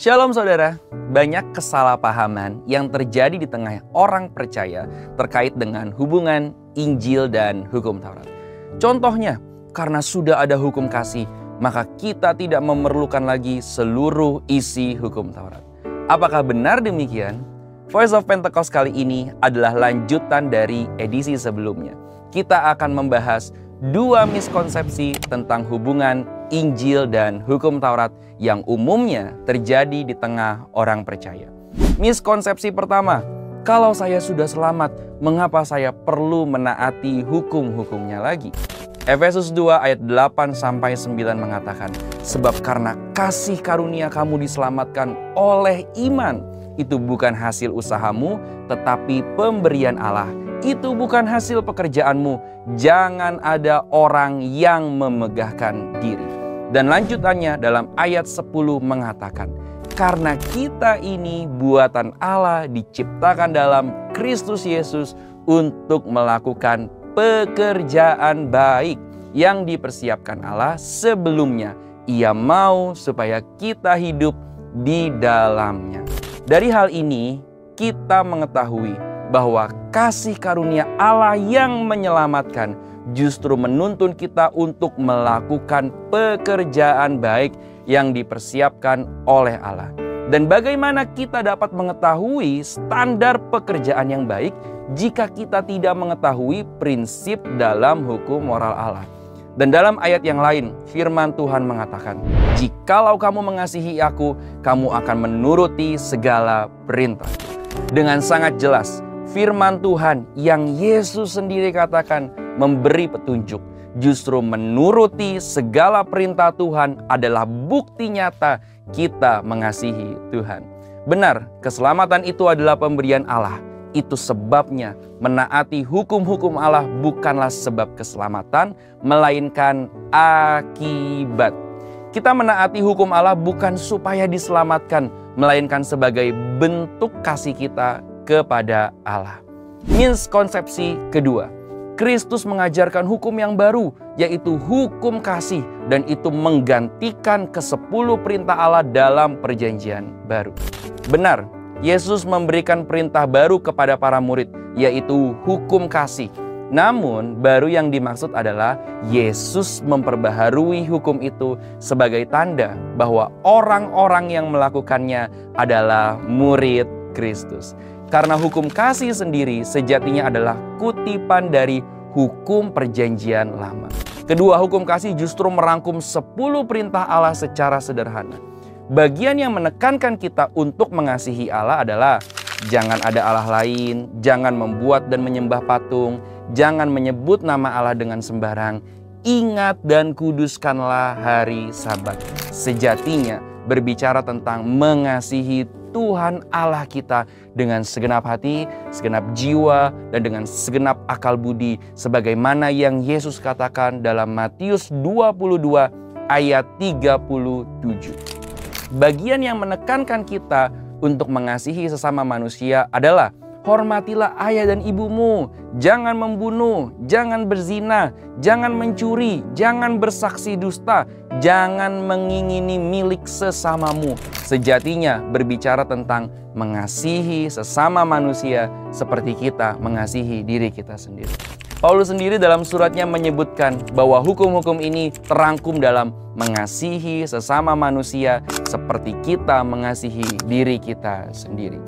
Shalom saudara, banyak kesalahpahaman yang terjadi di tengah orang percaya terkait dengan hubungan Injil dan hukum Taurat. Contohnya, karena sudah ada hukum kasih, maka kita tidak memerlukan lagi seluruh isi hukum Taurat. Apakah benar demikian? Voice of Pentecost kali ini adalah lanjutan dari edisi sebelumnya. Kita akan membahas dua miskonsepsi tentang hubungan Injil dan hukum Taurat yang umumnya terjadi di tengah orang percaya. Miskonsepsi pertama, kalau saya sudah selamat, mengapa saya perlu menaati hukum-hukumnya lagi? Efesus 2 ayat 8-9 mengatakan, sebab karena kasih karunia kamu diselamatkan oleh iman, itu bukan hasil usahamu, tetapi pemberian Allah. Itu bukan hasil pekerjaanmu, jangan ada orang yang memegahkan diri. Dan lanjutannya dalam ayat 10 mengatakan, karena kita ini buatan Allah diciptakan dalam Kristus Yesus untuk melakukan pekerjaan baik yang dipersiapkan Allah sebelumnya. Ia mau supaya kita hidup di dalamnya. Dari hal ini kita mengetahui bahwa kasih karunia Allah yang menyelamatkan justru menuntun kita untuk melakukan pekerjaan baik yang dipersiapkan oleh Allah. Dan bagaimana kita dapat mengetahui standar pekerjaan yang baik jika kita tidak mengetahui prinsip dalam hukum moral Allah? Dan dalam ayat yang lain, firman Tuhan mengatakan, jikalau kamu mengasihi aku, kamu akan menuruti segala perintah. Dengan sangat jelas, firman Tuhan yang Yesus sendiri katakan memberi petunjuk. Justru menuruti segala perintah Tuhan adalah bukti nyata kita mengasihi Tuhan. Benar, keselamatan itu adalah pemberian Allah. Itu sebabnya menaati hukum-hukum Allah bukanlah sebab keselamatan, melainkan akibat. Kita menaati hukum Allah bukan supaya diselamatkan, melainkan sebagai bentuk kasih kita kepada Allah. Miskonsepsi kedua, Kristus mengajarkan hukum yang baru, yaitu hukum kasih, dan itu menggantikan ke-10 perintah Allah dalam perjanjian baru. Benar, Yesus memberikan perintah baru kepada para murid, yaitu hukum kasih. Namun, baru yang dimaksud adalah Yesus memperbaharui hukum itu sebagai tanda bahwa orang-orang yang melakukannya adalah murid Kristus. Karena hukum kasih sendiri sejatinya adalah kutipan dari hukum perjanjian lama. Kedua, hukum kasih justru merangkum 10 perintah Allah secara sederhana. Bagian yang menekankan kita untuk mengasihi Allah adalah jangan ada Allah lain, jangan membuat dan menyembah patung, jangan menyebut nama Allah dengan sembarang, ingat dan kuduskanlah hari Sabat. Sejatinya berbicara tentang mengasihi Tuhan Allah kita dengan segenap hati, segenap jiwa, dan dengan segenap akal budi, sebagaimana yang Yesus katakan dalam Matius 22 ayat 37. Bagian yang menekankan kita untuk mengasihi sesama manusia adalah hormatilah ayah dan ibumu, jangan membunuh, jangan berzina, jangan mencuri, jangan bersaksi dusta, jangan mengingini milik sesamamu. Sejatinya berbicara tentang mengasihi sesama manusia seperti kita mengasihi diri kita sendiri. Paulus sendiri dalam suratnya menyebutkan bahwa hukum-hukum ini terangkum dalam mengasihi sesama manusia seperti kita mengasihi diri kita sendiri.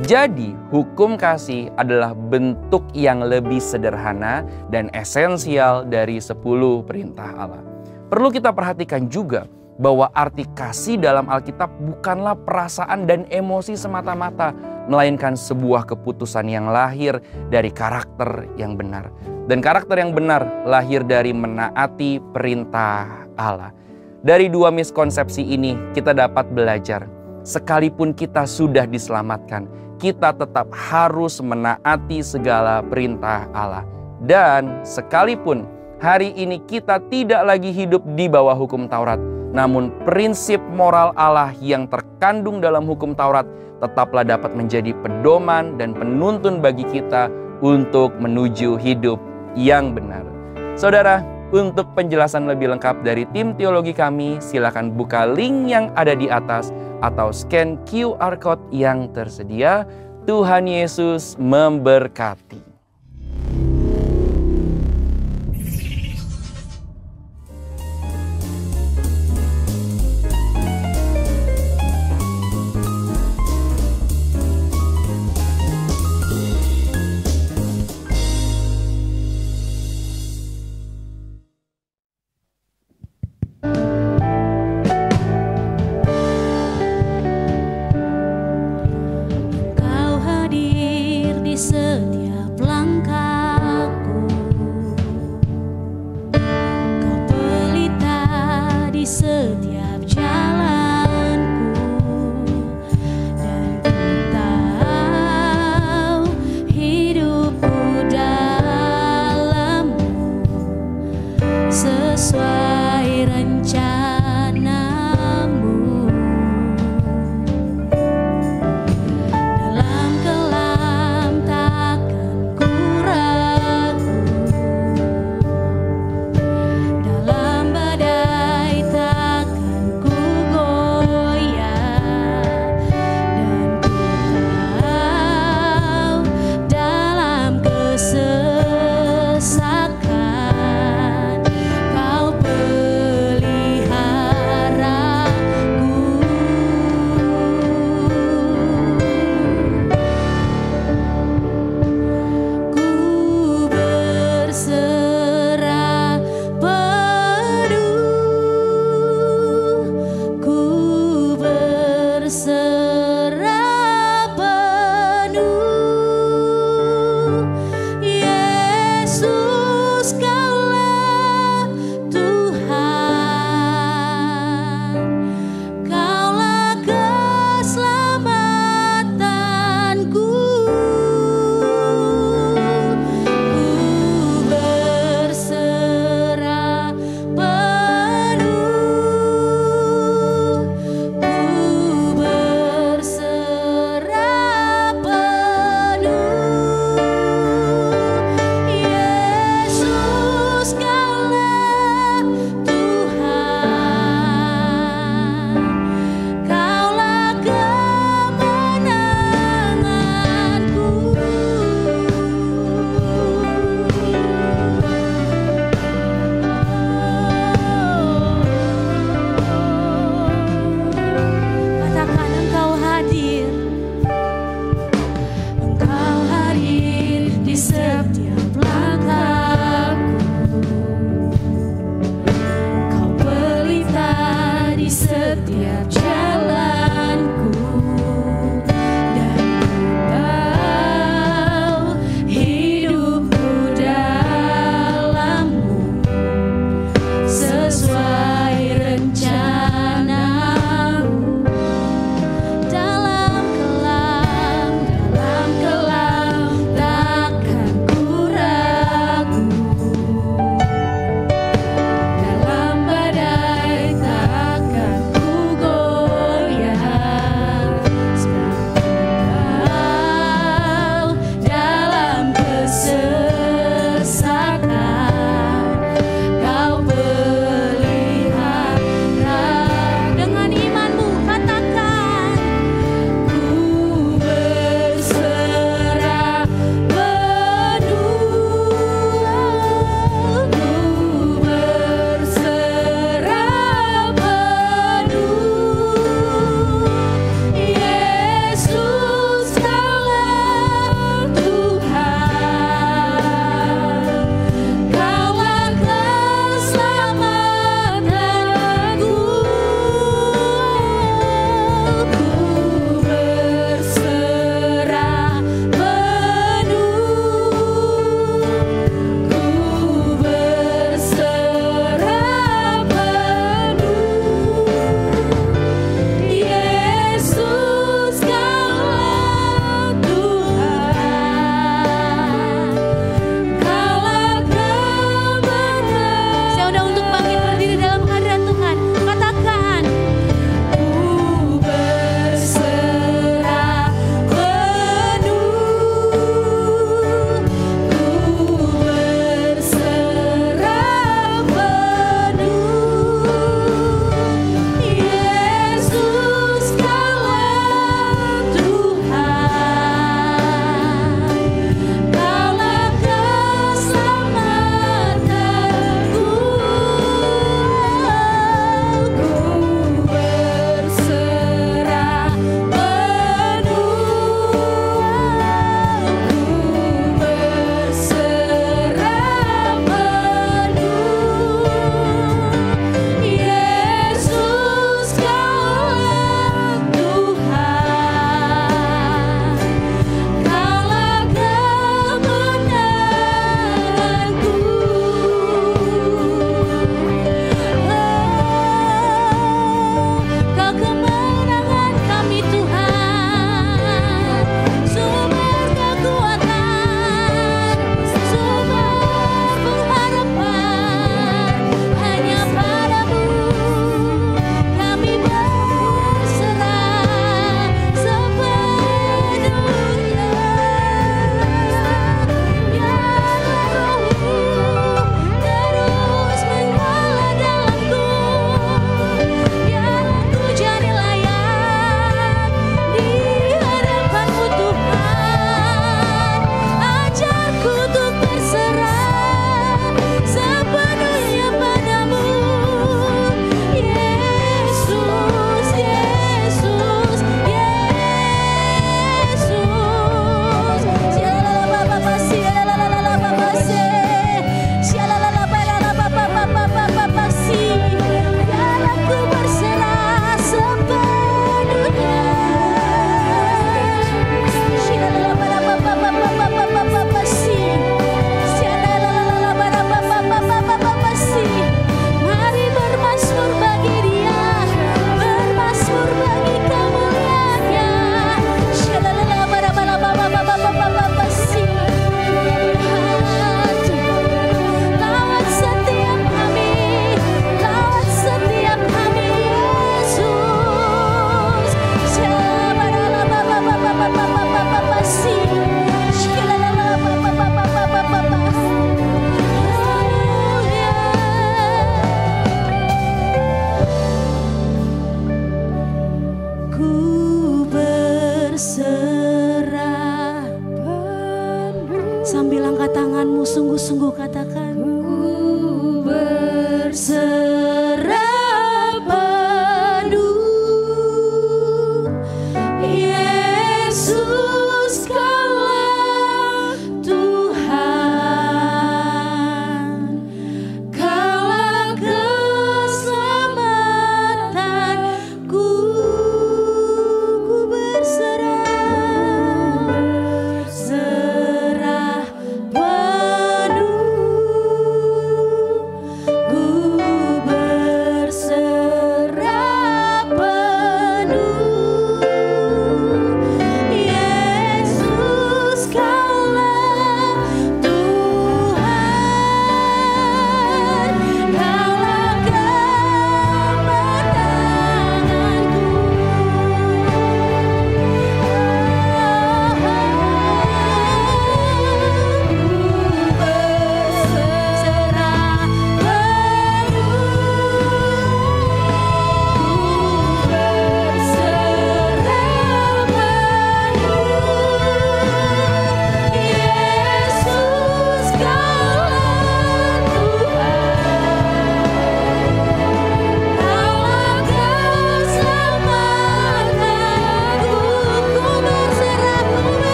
Jadi, hukum kasih adalah bentuk yang lebih sederhana dan esensial dari 10 perintah Allah. Perlu kita perhatikan juga bahwa arti kasih dalam Alkitab bukanlah perasaan dan emosi semata-mata, melainkan sebuah keputusan yang lahir dari karakter yang benar. Dan karakter yang benar lahir dari menaati perintah Allah. Dari dua miskonsepsi ini kita dapat belajar, sekalipun kita sudah diselamatkan, kita tetap harus menaati segala perintah Allah. Dan sekalipun hari ini kita tidak lagi hidup di bawah hukum Taurat, namun prinsip moral Allah yang terkandung dalam hukum Taurat tetaplah dapat menjadi pedoman dan penuntun bagi kita untuk menuju hidup yang benar. Saudara, Untuk penjelasan lebih lengkap dari tim teologi kami, silakan buka link yang ada di atas atau scan QR Code yang tersedia. Tuhan Yesus memberkati. Setiap langkahku, Kau pelita di setiap jalanku, dan Ku tahu hidupku dalam-Mu sesuai rencana-Mu.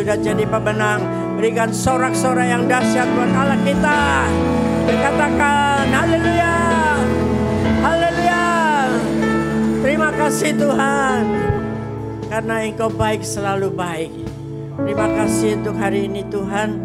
sudah jadi pemenang. Berikan sorak-sorai yang dahsyat buat Allah kita. Katakan haleluya, haleluya. Terima kasih Tuhan, karena Engkau baik, selalu baik. Terima kasih untuk hari ini Tuhan.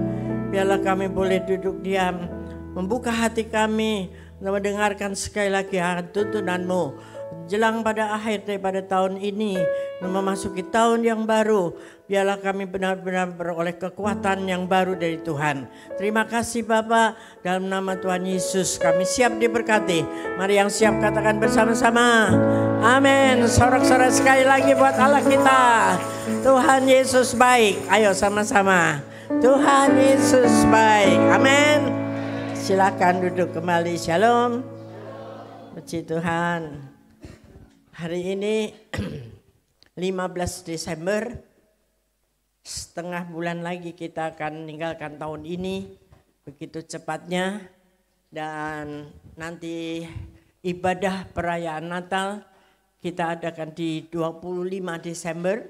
Biarlah kami boleh duduk diam, membuka hati kami, mendengarkan sekali lagi tuntunan-Mu. Jelang pada akhir daripada tahun ini, memasuki tahun yang baru, biarlah kami benar-benar beroleh kekuatan yang baru dari Tuhan. Terima kasih Bapa, dalam nama Tuhan Yesus kami siap diberkati. Mari yang siap katakan bersama-sama, amin. Sorak-sorai sekali lagi buat Allah kita. Tuhan Yesus baik. Ayo sama-sama, Tuhan Yesus baik. Amin. Silakan duduk kembali. Shalom. Puji Tuhan. Hari ini 15 Desember, setengah bulan lagi kita akan meninggalkan tahun ini, begitu cepatnya. Dan nanti ibadah perayaan Natal kita adakan di 25 Desember.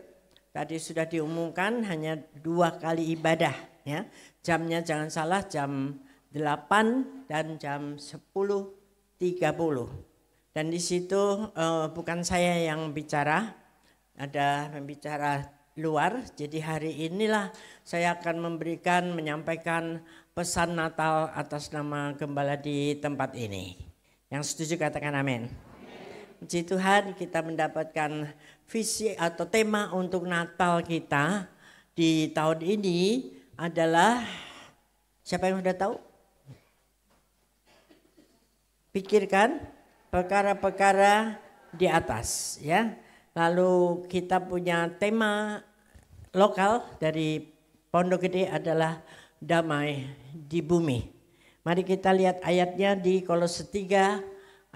Tadi sudah diumumkan hanya 2 kali ibadah ya. Jamnya jangan salah, jam 8 dan jam 10.30. Dan di situ bukan saya yang bicara, ada pembicara luar. Jadi hari inilah saya akan menyampaikan pesan Natal atas nama gembala di tempat ini. Yang setuju katakan amin. Puji Tuhan, kita mendapatkan visi atau tema untuk Natal kita di tahun ini adalah, siapa yang sudah tahu? Pikirkan perkara-perkara di atas ya. Lalu kita punya tema lokal dari Pondok Gede adalah damai di bumi. Mari kita lihat ayatnya di Kolose 3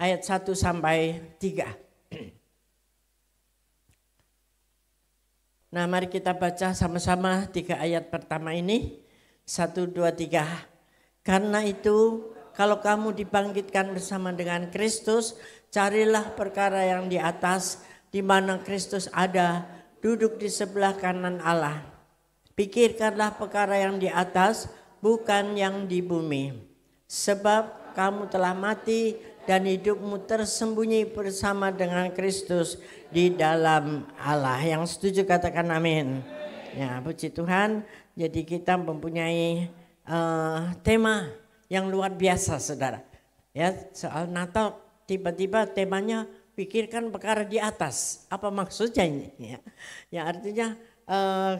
ayat 1 sampai 3. Nah, mari kita baca sama-sama 3 ayat pertama ini. 1, 2, 3. Karena itu, kalau kamu dibangkitkan bersama dengan Kristus, carilah perkara yang di atas, di mana Kristus ada, duduk di sebelah kanan Allah. Pikirkanlah perkara yang di atas, bukan yang di bumi. Sebab kamu telah mati dan hidupmu tersembunyi bersama dengan Kristus di dalam Allah. Yang setuju katakan amin. Ya, puji Tuhan. Jadi kita mempunyai tema yang luar biasa saudara. Ya, soal Natal tiba-tiba temanya pikirkan perkara di atas. Apa maksudnya ini? Ya artinya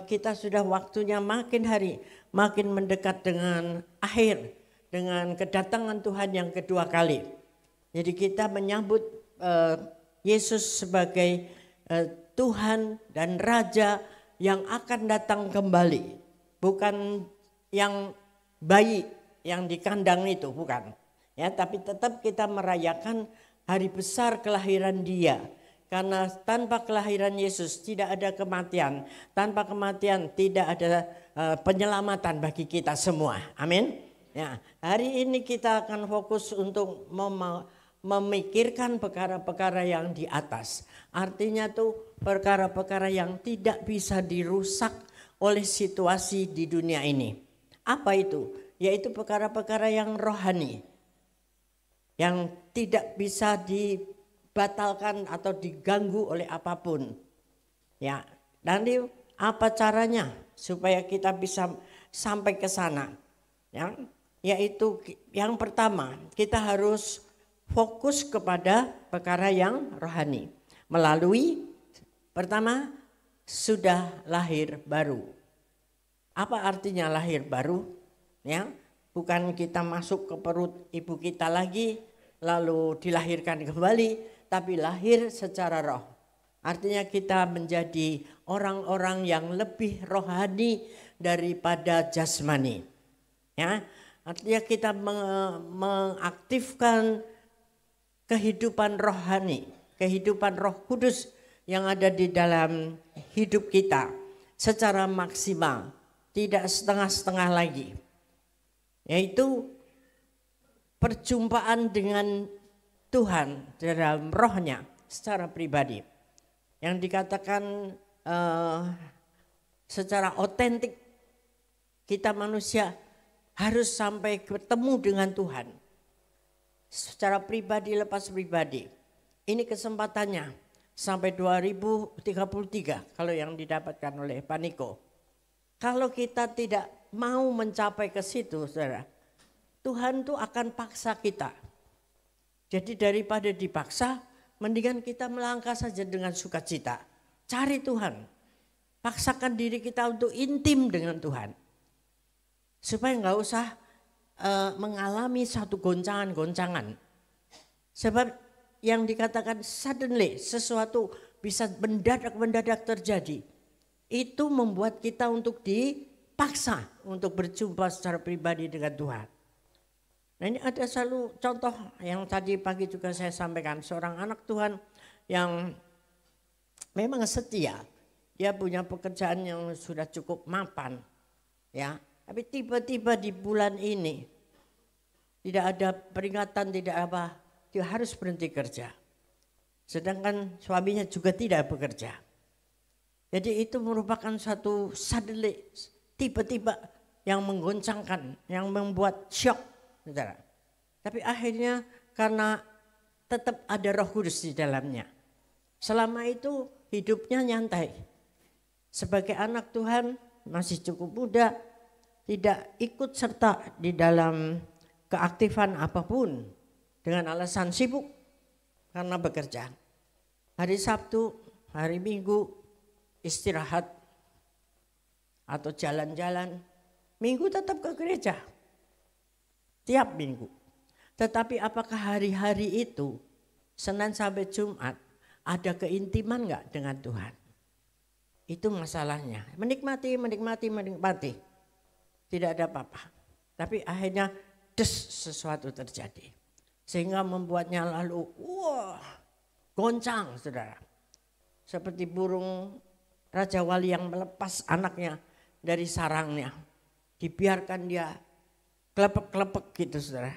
kita sudah waktunya makin hari makin mendekat dengan akhir, dengan kedatangan Tuhan yang kedua kali. Jadi kita menyambut Yesus sebagai Tuhan dan Raja yang akan datang kembali. Bukan yang bayi yang di kandang itu, bukan. Ya, tapi tetap kita merayakan hari besar kelahiran Dia. Karena tanpa kelahiran Yesus tidak ada kematian. Tanpa kematian tidak ada penyelamatan bagi kita semua. Amin. Ya, hari ini kita akan fokus untuk memikirkan perkara-perkara yang di atas. Artinya tuh perkara-perkara yang tidak bisa dirusak oleh situasi di dunia ini. Apa itu? Yaitu perkara-perkara yang rohani, yang tidak bisa dibatalkan atau diganggu oleh apapun. Ya, nanti apa caranya supaya kita bisa sampai ke sana? Ya, yaitu yang pertama kita harus fokus kepada perkara yang rohani melalui pertama sudah lahir baru. Apa artinya lahir baru? Ya, bukan kita masuk ke perut ibu kita lagi lalu dilahirkan kembali, tapi lahir secara roh. Artinya kita menjadi orang-orang yang lebih rohani daripada jasmani. Ya, artinya kita mengaktifkan kehidupan rohani, kehidupan Roh Kudus yang ada di dalam hidup kita secara maksimal, tidak setengah-setengah lagi. Yaitu perjumpaan dengan Tuhan dalam rohnya secara pribadi. Yang dikatakan secara otentik Kita manusia harus sampai ketemu dengan Tuhan. Secara pribadi lepas pribadi. Ini kesempatannya sampai 2033 kalau yang didapatkan oleh Pak Niko. Kalau kita tidak mau mencapai ke situ, saudara, Tuhan tuh akan paksa kita. Jadi daripada dipaksa, mendingan kita melangkah saja dengan sukacita. Cari Tuhan. Paksakan diri kita untuk intim dengan Tuhan. Supaya nggak usah mengalami satu goncangan-goncangan. Sebab yang dikatakan suddenly, sesuatu bisa mendadak-mendadak terjadi. Itu membuat kita untuk dipaksa untuk berjumpa secara pribadi dengan Tuhan. Nah, ini ada selalu contoh yang tadi pagi juga saya sampaikan. Seorang anak Tuhan yang memang setia. Dia punya pekerjaan yang sudah cukup mapan. Ya, tapi tiba-tiba di bulan ini tidak ada peringatan, tidak apa, dia harus berhenti kerja. Sedangkan suaminya juga tidak bekerja. Jadi itu merupakan satu suddenly, tiba-tiba yang menggoncangkan, yang membuat shock, saudara. Tapi akhirnya karena tetap ada Roh Kudus di dalamnya. Selama itu hidupnya nyantai. Sebagai anak Tuhan masih cukup muda, tidak ikut serta di dalam keaktifan apapun dengan alasan sibuk karena bekerja. Hari Sabtu, hari Minggu istirahat atau jalan-jalan. Minggu tetap ke gereja. Tiap minggu. Tetapi apakah hari-hari itu Senin sampai Jumat ada keintiman enggak dengan Tuhan? Itu masalahnya. Menikmati. Tidak ada apa-apa. Tapi akhirnya sesuatu terjadi. Sehingga membuatnya lalu goncang, saudara. Seperti burung Raja Wali yang melepas anaknya dari sarangnya. Dibiarkan dia kelepek-kelepek gitu, saudara.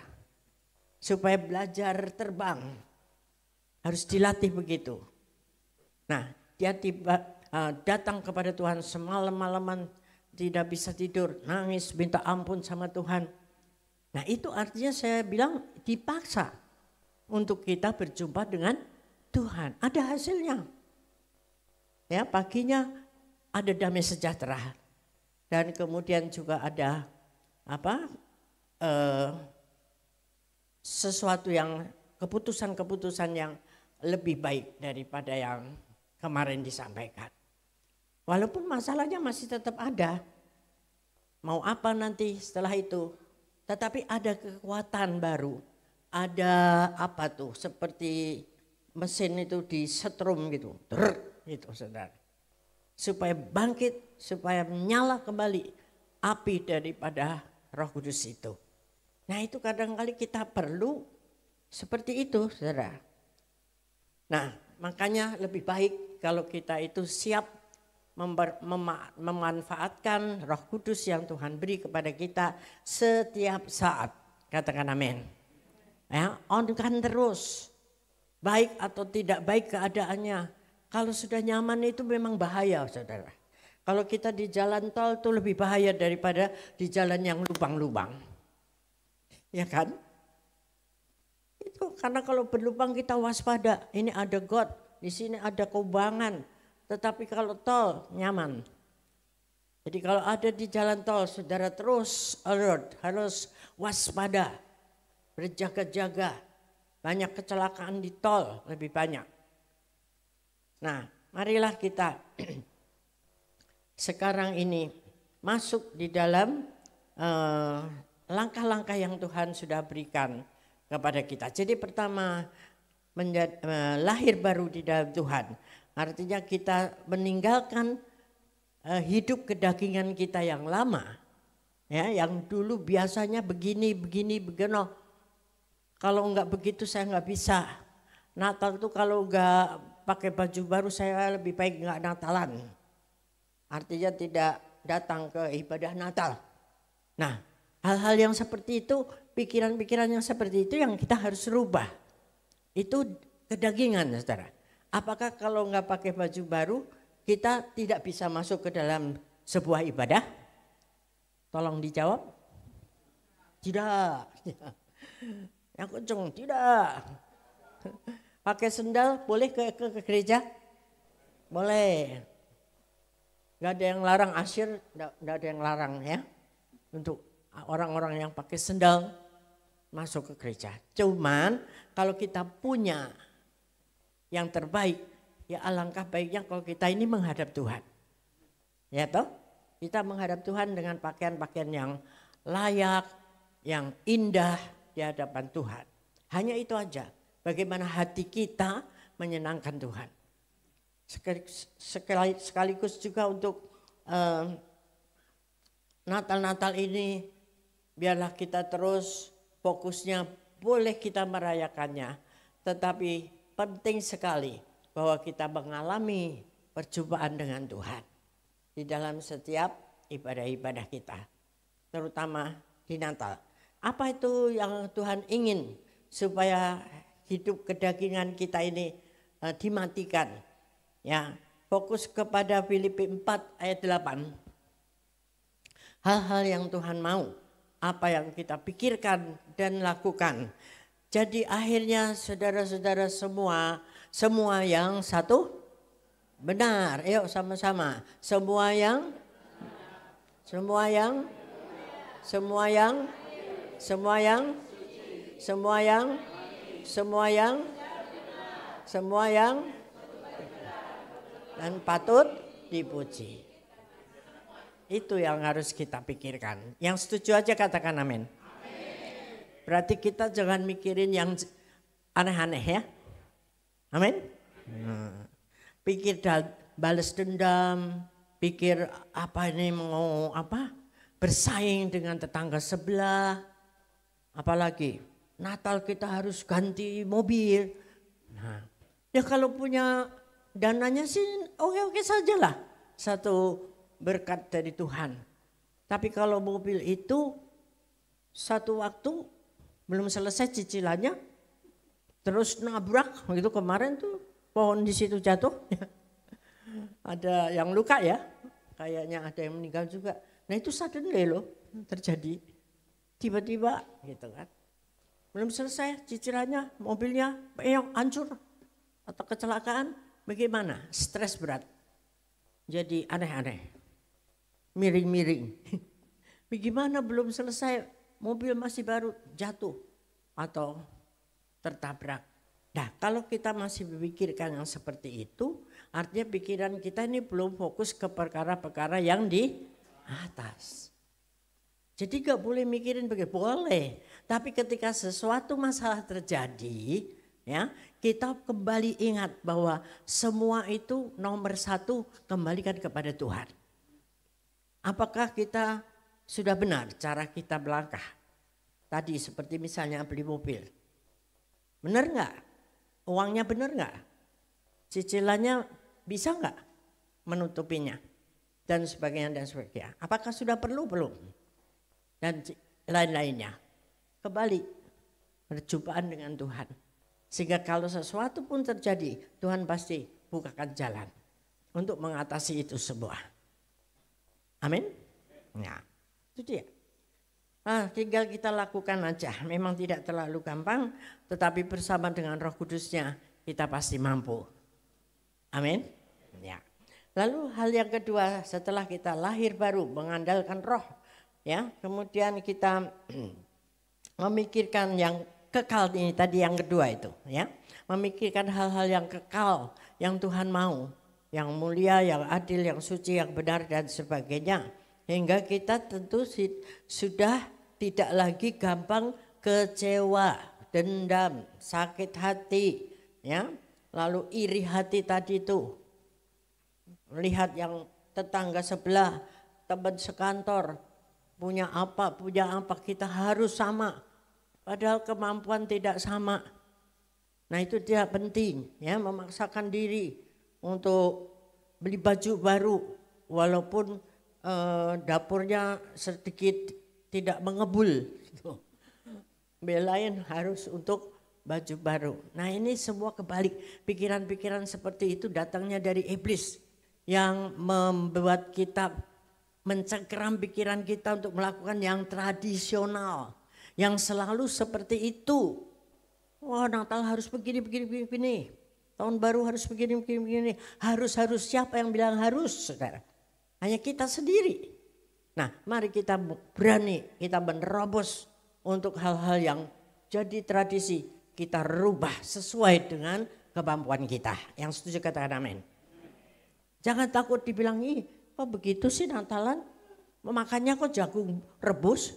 Supaya belajar terbang. Harus dilatih begitu. Nah, dia datang kepada Tuhan semalam-malaman, tidak bisa tidur, nangis, minta ampun sama Tuhan. Nah, itu artinya saya bilang dipaksa untuk kita berjumpa dengan Tuhan. Ada hasilnya. Ya, paginya ada damai sejahtera. Dan kemudian juga ada sesuatu yang keputusan-keputusan yang lebih baik daripada yang kemarin disampaikan. Walaupun masalahnya masih tetap ada. Mau apa nanti setelah itu? Tetapi ada kekuatan baru. Ada apa tuh? Seperti mesin itu disetrum gitu. Gitu, saudara. Supaya bangkit, supaya menyala kembali api daripada Roh Kudus itu. Nah, itu kadang-kali kita perlu seperti itu, saudara. Nah, makanya lebih baik kalau kita itu siap memanfaatkan Roh Kudus yang Tuhan beri kepada kita setiap saat. Katakan amin. Ya, on-kan terus. Baik atau tidak baik keadaannya. Kalau sudah nyaman itu memang bahaya, saudara. Kalau kita di jalan tol itu lebih bahaya daripada di jalan yang lubang-lubang. Ya kan? Itu karena kalau berlubang kita waspada. Ini ada got, di sini ada kubangan. Tetapi kalau tol nyaman. Jadi kalau ada di jalan tol, saudara terus alert, harus waspada, berjaga-jaga. Banyak kecelakaan di tol, lebih banyak. Nah, marilah kita sekarang ini masuk di dalam langkah-langkah yang Tuhan sudah berikan kepada kita. Jadi pertama, lahir baru di dalam Tuhan. Artinya kita meninggalkan hidup kedagingan kita yang lama. Ya, yang dulu biasanya begini. Kalau enggak begitu saya enggak bisa. Natal itu kalau enggak pakai baju baru saya lebih baik enggak Natalan. Artinya tidak datang ke ibadah Natal. Nah, hal-hal yang seperti itu, pikiran-pikiran yang seperti itu yang kita harus rubah. Itu kedagingan, saudara. Apakah kalau enggak pakai baju baru kita tidak bisa masuk ke dalam sebuah ibadah? Tolong dijawab. Tidak. Yang kenceng, tidak. Pakai sendal boleh ke gereja? Boleh. Gak ada yang larang, Asyir, gak ada yang larang ya. Untuk orang-orang yang pakai sendal masuk ke gereja. Cuman kalau kita punya yang terbaik, ya alangkah baiknya kalau kita ini menghadap Tuhan. Ya toh? Kita menghadap Tuhan dengan pakaian-pakaian yang layak, yang indah di hadapan Tuhan. Hanya itu aja. Bagaimana hati kita menyenangkan Tuhan. Sekaligus juga untuk Natal-Natal ini biarlah kita terus fokusnya boleh kita merayakannya. Tetapi penting sekali bahwa kita mengalami perjumpaan dengan Tuhan. Di dalam setiap ibadah-ibadah kita. Terutama di Natal. Apa itu yang Tuhan ingin supaya hidup kedagingan kita ini dimatikan? Ya, fokus kepada Filipi 4 ayat 8. Hal-hal yang Tuhan mau, apa yang kita pikirkan dan lakukan. Jadi akhirnya saudara-saudara semua yang satu benar. Ayo sama-sama. Semua yang dan patut dipuji. Itu yang harus kita pikirkan. Yang setuju aja katakan amin. Berarti kita jangan mikirin yang aneh-aneh ya. Amin. Pikir balas dendam, pikir apa ini mau apa? Bersaing dengan tetangga sebelah. Apalagi Natal kita harus ganti mobil. Nah, ya kalau punya dananya sih oke-oke sajalah. Satu berkat dari Tuhan. Tapi kalau mobil itu satu waktu belum selesai cicilannya terus nabrak gitu kemarin tuh pohon di situ jatuh. Ada yang luka ya. Kayaknya ada yang meninggal juga. Nah itu suddenly loh terjadi. Tiba-tiba gitu kan. Belum selesai cicilannya mobilnya hancur atau kecelakaan. Bagaimana? Stres berat. Jadi aneh-aneh. Miring-miring. Bagaimana belum selesai mobil masih baru jatuh atau tertabrak. Nah kalau kita masih memikirkan yang seperti itu artinya pikiran kita ini belum fokus ke perkara-perkara yang di atas. Jadi gak boleh mikirin begitu, boleh. Tapi ketika sesuatu masalah terjadi ya kita kembali ingat bahwa semua itu nomor satu kembalikan kepada Tuhan. Apakah kita sudah benar cara kita melangkah? Tadi seperti misalnya beli mobil. Benar nggak? Uangnya benar nggak? Cicilannya bisa nggak menutupinya? Dan sebagainya dan sebagainya. Apakah sudah perlu? Belum. Dan lain-lainnya. Kembali berjumpaan dengan Tuhan. Sehingga kalau sesuatu pun terjadi, Tuhan pasti bukakan jalan untuk mengatasi itu semua. Amin. Nah, itu dia. Nah, tinggal kita lakukan aja. Memang tidak terlalu gampang, tetapi bersama dengan Roh Kudusnya kita pasti mampu. Amin. Ya. Lalu hal yang kedua, setelah kita lahir baru mengandalkan Roh, ya, kemudian kita memikirkan yang kekal ini tadi yang kedua itu, ya, memikirkan hal-hal yang kekal yang Tuhan mau. Yang mulia, yang adil, yang suci, yang benar dan sebagainya. Hingga kita tentu sudah tidak lagi gampang kecewa, dendam, sakit hati. Ya, lalu iri hati tadi itu. Melihat yang tetangga sebelah, teman sekantor, punya apa, kita harus sama. Padahal kemampuan tidak sama. Nah itu tidak penting ya, memaksakan diri untuk beli baju baru walaupun dapurnya sedikit tidak mengebul. Belain harus untuk baju baru. Nah ini semua kebalik. Pikiran-pikiran seperti itu datangnya dari iblis yang membuat kita mencengkeram pikiran kita untuk melakukan yang tradisional, yang selalu seperti itu. Wah, Natal harus begini, begini. Tahun baru harus begini. Harus siapa yang bilang harus, saudara? Hanya kita sendiri. Nah, mari kita berani, kita menerobos untuk hal-hal yang jadi tradisi. Kita rubah sesuai dengan kemampuan kita. Yang setuju katakan amin. Jangan takut dibilang, ih kok begitu sih Natalan? Makannya kok jagung rebus?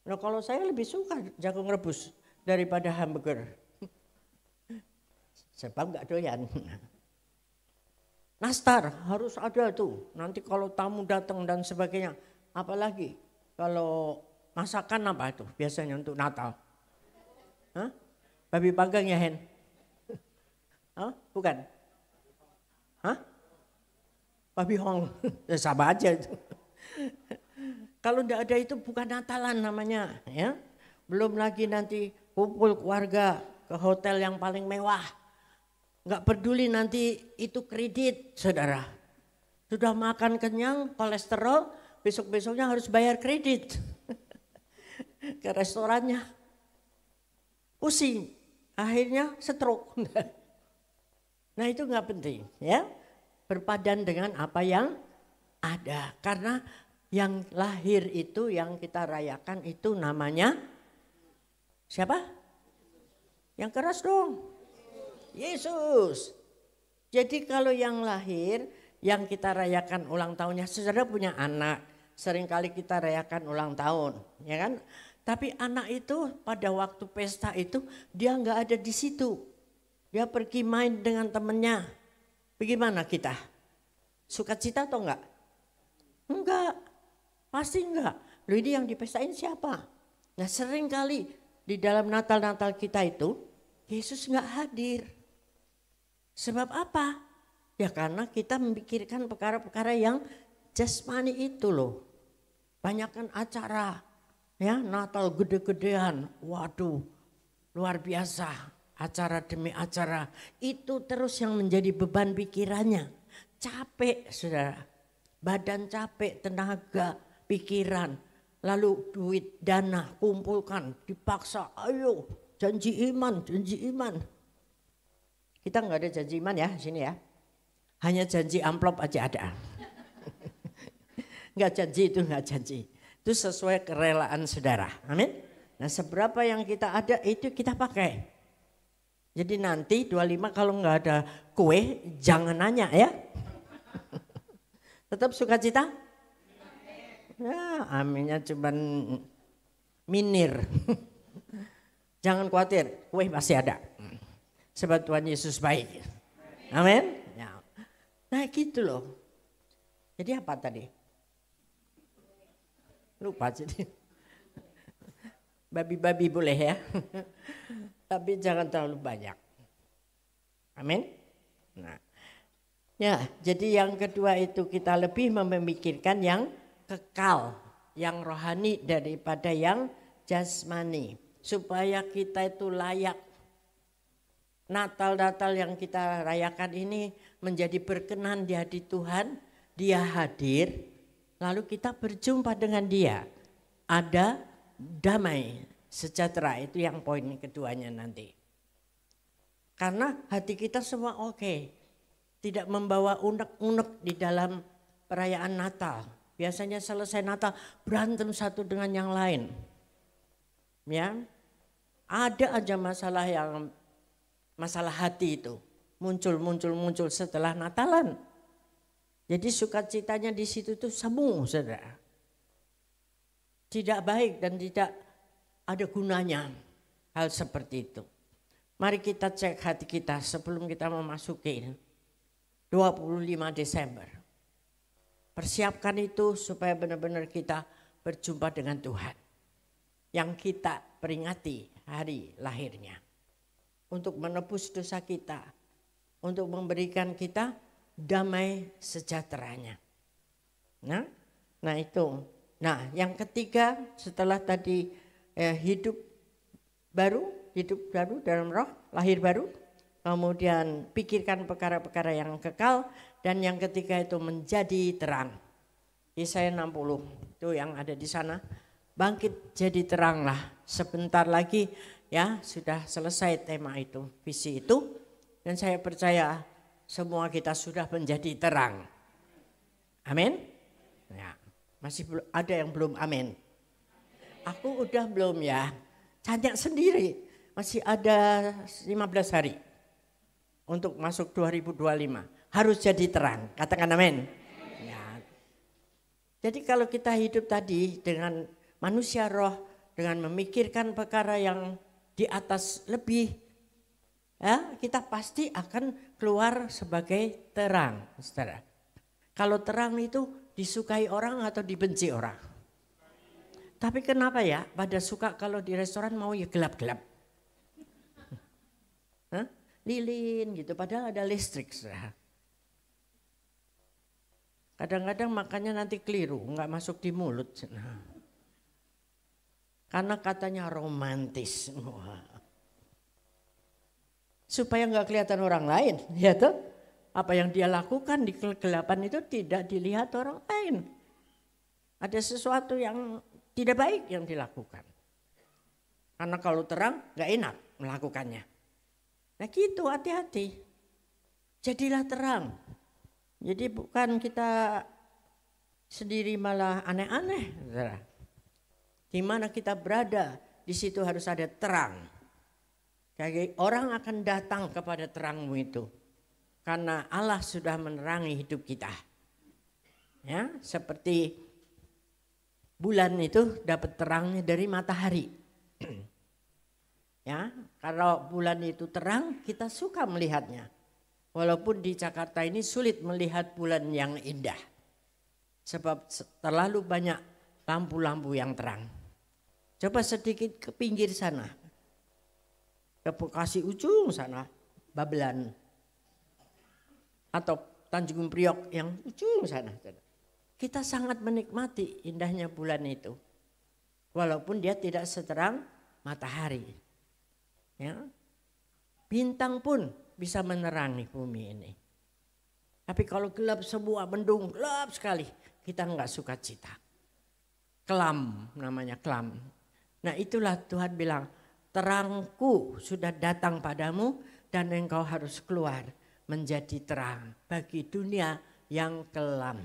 Nah, kalau saya lebih suka jagung rebus daripada hamburger. Sebab gak doyan. Nastar harus ada tuh. Nanti kalau tamu datang dan sebagainya. Apalagi kalau masakan apa itu biasanya untuk Natal? Hah? Babi panggang ya Hen? Hah? Bukan? Hah? Babi hong. Ya, sama aja itu. Kalau enggak ada itu bukan Natalan namanya. Ya. Belum lagi nanti kumpul keluarga ke hotel yang paling mewah. Enggak peduli nanti itu kredit, saudara. Sudah makan kenyang, kolesterol, besok-besoknya harus bayar kredit. Ke restorannya. Pusing, akhirnya stroke. Nah itu enggak penting ya. Berpadan dengan apa yang ada. Karena yang lahir itu, yang kita rayakan itu namanya siapa? Yang keras dong. Yesus. Jadi kalau yang lahir, yang kita rayakan ulang tahunnya, saudara punya anak, seringkali kita rayakan ulang tahun, ya kan? Tapi anak itu pada waktu pesta itu dia nggak ada di situ, dia pergi main dengan temennya. Bagaimana kita? Sukacita atau enggak? Enggak, pasti enggak. Loh ini yang dipestain siapa? Nah seringkali di dalam Natal-Natal kita itu Yesus enggak hadir. Sebab apa? Ya karena kita memikirkan perkara-perkara yang jasmani itu loh. Banyakkan acara, ya Natal gede-gedean, waduh luar biasa. Acara demi acara, itu terus yang menjadi beban pikirannya. Capek saudara, badan capek, tenaga, pikiran. Lalu duit, dana, kumpulkan, dipaksa, ayo janji iman. Kita nggak ada janji iman ya sini ya. Hanya janji amplop aja ada. Nggak janji itu nggak janji. Itu sesuai kerelaan saudara. Amin. Nah seberapa yang kita ada itu kita pakai. Jadi nanti 25 kalau nggak ada kue jangan nanya ya. Tetap sukacita? Ya aminnya cuman minir. Jangan khawatir, kue pasti ada. Sebab Tuhan Yesus baik. Amin. Ya. Nah gitu loh. Jadi apa tadi? Lupa jadi. Babi-babi boleh ya. Tapi jangan terlalu banyak. Amin. Nah. Ya, jadi yang kedua itu kita lebih memikirkan yang kekal, yang rohani daripada yang jasmani. Supaya kita itu layak. Natal-Natal yang kita rayakan ini menjadi berkenan di hati Tuhan. Dia hadir, lalu kita berjumpa dengan dia. Ada damai, sejahtera, itu yang poin keduanya nanti. Karena hati kita semua oke. Tidak membawa unek-unek di dalam perayaan Natal. Biasanya selesai Natal berantem satu dengan yang lain. Ya, ada aja masalah hati itu muncul setelah Natalan. Jadi sukacitanya di situ tuh semu, saudara. Tidak baik dan tidak ada gunanya hal seperti itu. Mari kita cek hati kita sebelum kita memasuki 25 Desember. Persiapkan itu supaya benar-benar kita berjumpa dengan Tuhan. Yang kita peringati hari lahirnya. Untuk menebus dosa kita. Untuk memberikan kita damai sejahteranya. Nah itu. Nah yang ketiga setelah tadi hidup baru dalam roh, lahir baru. Kemudian pikirkan perkara-perkara yang kekal. Dan yang ketiga itu menjadi terang. Yesaya 60 itu yang ada di sana. Bangkit jadi teranglah. Sebentar lagi ya sudah selesai tema itu, visi itu. Dan saya percaya semua kita sudah menjadi terang. Amin. Ya, masih ada yang belum amin. Aku udah belum ya. Tanya sendiri. Masih ada 15 hari untuk masuk 2025. Harus jadi terang. Katakan amin. Ya. Jadi kalau kita hidup tadi dengan manusia roh, dengan memikirkan perkara yang di atas lebih, ya, kita pasti akan keluar sebagai terang, saudara. Kalau terang itu disukai orang atau dibenci orang? Tapi kenapa ya pada suka kalau di restoran mau ya gelap-gelap? Lilin gitu, padahal ada listrik, saudara. Kadang-kadang makannya nanti keliru, nggak masuk di mulut. Karena katanya romantis. Supaya nggak kelihatan orang lain. Ya tuh, apa yang dia lakukan di kegelapan itu tidak dilihat orang lain. Ada sesuatu yang tidak baik yang dilakukan. Karena kalau terang nggak enak melakukannya. Nah gitu, hati-hati. Jadilah terang. Jadi bukan kita sendiri malah aneh-aneh. Di mana kita berada, di situ harus ada terang. Kayak orang akan datang kepada terangmu itu. Karena Allah sudah menerangi hidup kita. Ya, seperti bulan itu dapat terangnya dari matahari. Ya, kalau bulan itu terang, kita suka melihatnya. Walaupun di Jakarta ini sulit melihat bulan yang indah. Sebab terlalu banyak lampu-lampu yang terang. Coba sedikit ke pinggir sana. Ke Bekasi ujung sana, Babelan. Atau Tanjung Priok yang ujung sana. Kita sangat menikmati indahnya bulan itu. Walaupun dia tidak seterang matahari. Ya. Bintang pun bisa menerangi bumi ini. Tapi kalau gelap semua, mendung, gelap sekali, kita enggak suka cita. Kelam namanya, kelam. Nah itulah Tuhan bilang, terangku sudah datang padamu dan engkau harus keluar menjadi terang bagi dunia yang kelam.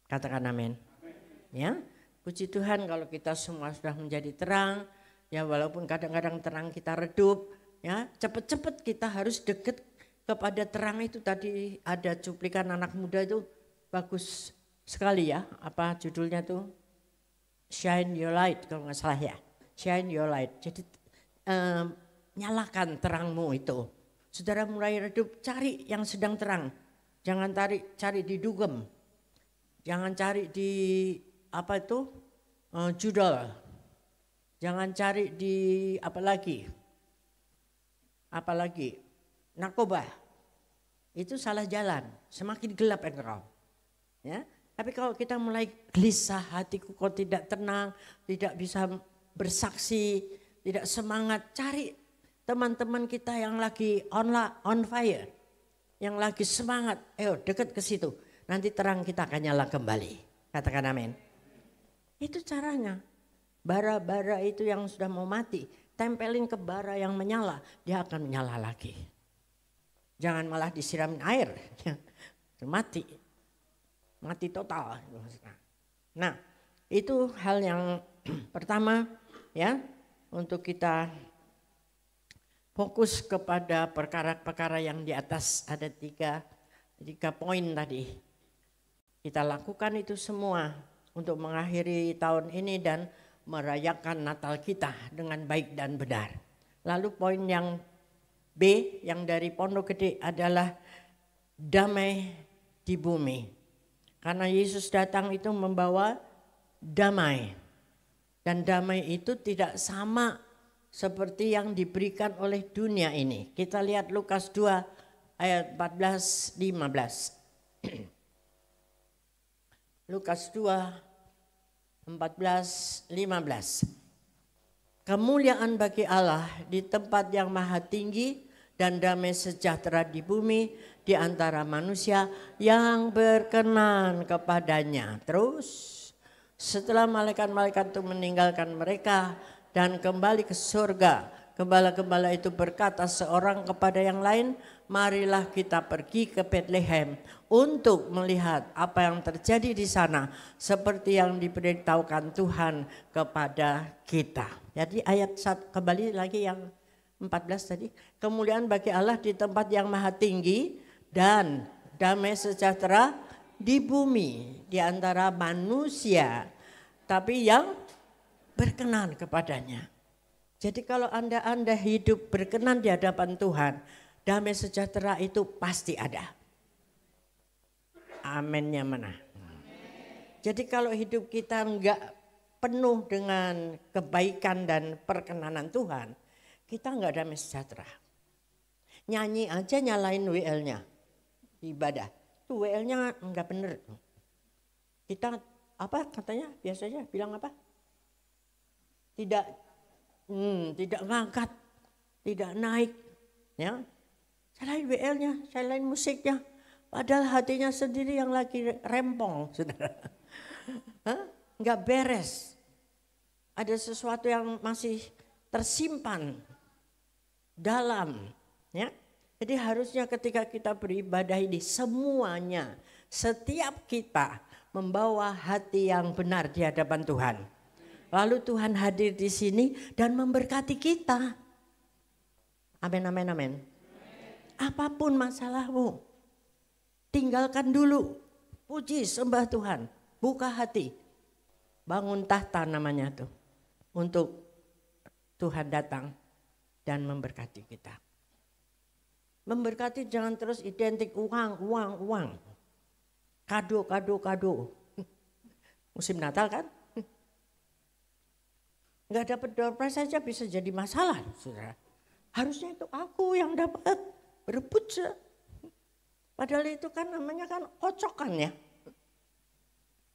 Katakan amin. Ya, puji Tuhan kalau kita semua sudah menjadi terang. Ya walaupun kadang-kadang terang kita redup. Ya, cepet-cepet kita harus deket kepada terang itu. Tadi ada cuplikan anak muda itu bagus sekali ya. Apa judulnya tuh? Shine your light kalau nggak salah ya. Shine your light. Jadi nyalakan terangmu itu. Saudara mulai redup, cari yang sedang terang. Jangan cari di dugem. Jangan cari di apa itu judul. Jangan cari di apalagi narkoba. Itu salah jalan. Semakin gelap engkau. Ya. Tapi kalau kita mulai gelisah, hatiku kok tidak tenang, tidak bisa bersaksi, tidak semangat, cari teman-teman kita yang lagi on fire, yang lagi semangat, ayo dekat ke situ. Nanti terang kita akan nyala kembali. Katakan amin. Itu caranya. Bara-bara itu yang sudah mau mati, tempelin ke bara yang menyala, dia akan menyala lagi. Jangan malah disiramin air, mati total. Nah, itu hal yang pertama ya, untuk kita fokus kepada perkara-perkara yang di atas. Ada tiga poin tadi. Kita lakukan itu semua untuk mengakhiri tahun ini dan merayakan Natal kita dengan baik dan benar. Lalu poin yang B yang dari Pondok Gede adalah damai di bumi. Karena Yesus datang itu membawa damai. Dan damai itu tidak sama seperti yang diberikan oleh dunia ini. Kita lihat Lukas 2 ayat 14-15. Lukas 2 14-15. Kemuliaan bagi Allah di tempat yang maha tinggi dan damai sejahtera di bumi di antara manusia yang berkenan kepadanya. Terus setelah malaikat-malaikat itu meninggalkan mereka dan kembali ke surga, gembala-gembala itu berkata seorang kepada yang lain, marilah kita pergi ke Bethlehem untuk melihat apa yang terjadi di sana seperti yang diberitahukan Tuhan kepada kita. Jadi ayat 1, kembali lagi yang 14 tadi. Kemuliaan bagi Allah di tempat yang maha tinggi dan damai sejahtera di bumi di antara manusia, tapi yang berkenan kepadanya. Jadi kalau Anda hidup berkenan di hadapan Tuhan, damai sejahtera itu pasti ada. Aminnya mana? Jadi kalau hidup kita enggak penuh dengan kebaikan dan perkenanan Tuhan, kita enggak damai sejahtera. Nyanyi aja nyalain WL-nya di ibadah. Tuh WL-nya enggak bener. Kita apa katanya biasanya bilang apa? Tidak ngangkat, tidak naik, ya. Salahin WL-nya, salahin musiknya, padahal hatinya sendiri yang lagi rempong, saudara. Nggak beres, ada sesuatu yang masih tersimpan dalam, ya. Jadi harusnya ketika kita beribadah ini semuanya, setiap kita membawa hati yang benar di hadapan Tuhan. Lalu Tuhan hadir di sini dan memberkati kita. Amin, amin, amin. Apapun masalahmu, tinggalkan dulu. Puji, sembah Tuhan. Buka hati. Bangun tahta namanya tuh. Untuk Tuhan datang dan memberkati kita. Memberkati jangan terus identik uang. Kado. Musim Natal kan? Nggak dapat door prize saja bisa jadi masalah, saudara. Harusnya itu aku yang dapat, berebut. Padahal itu kan namanya kan ocokan ya.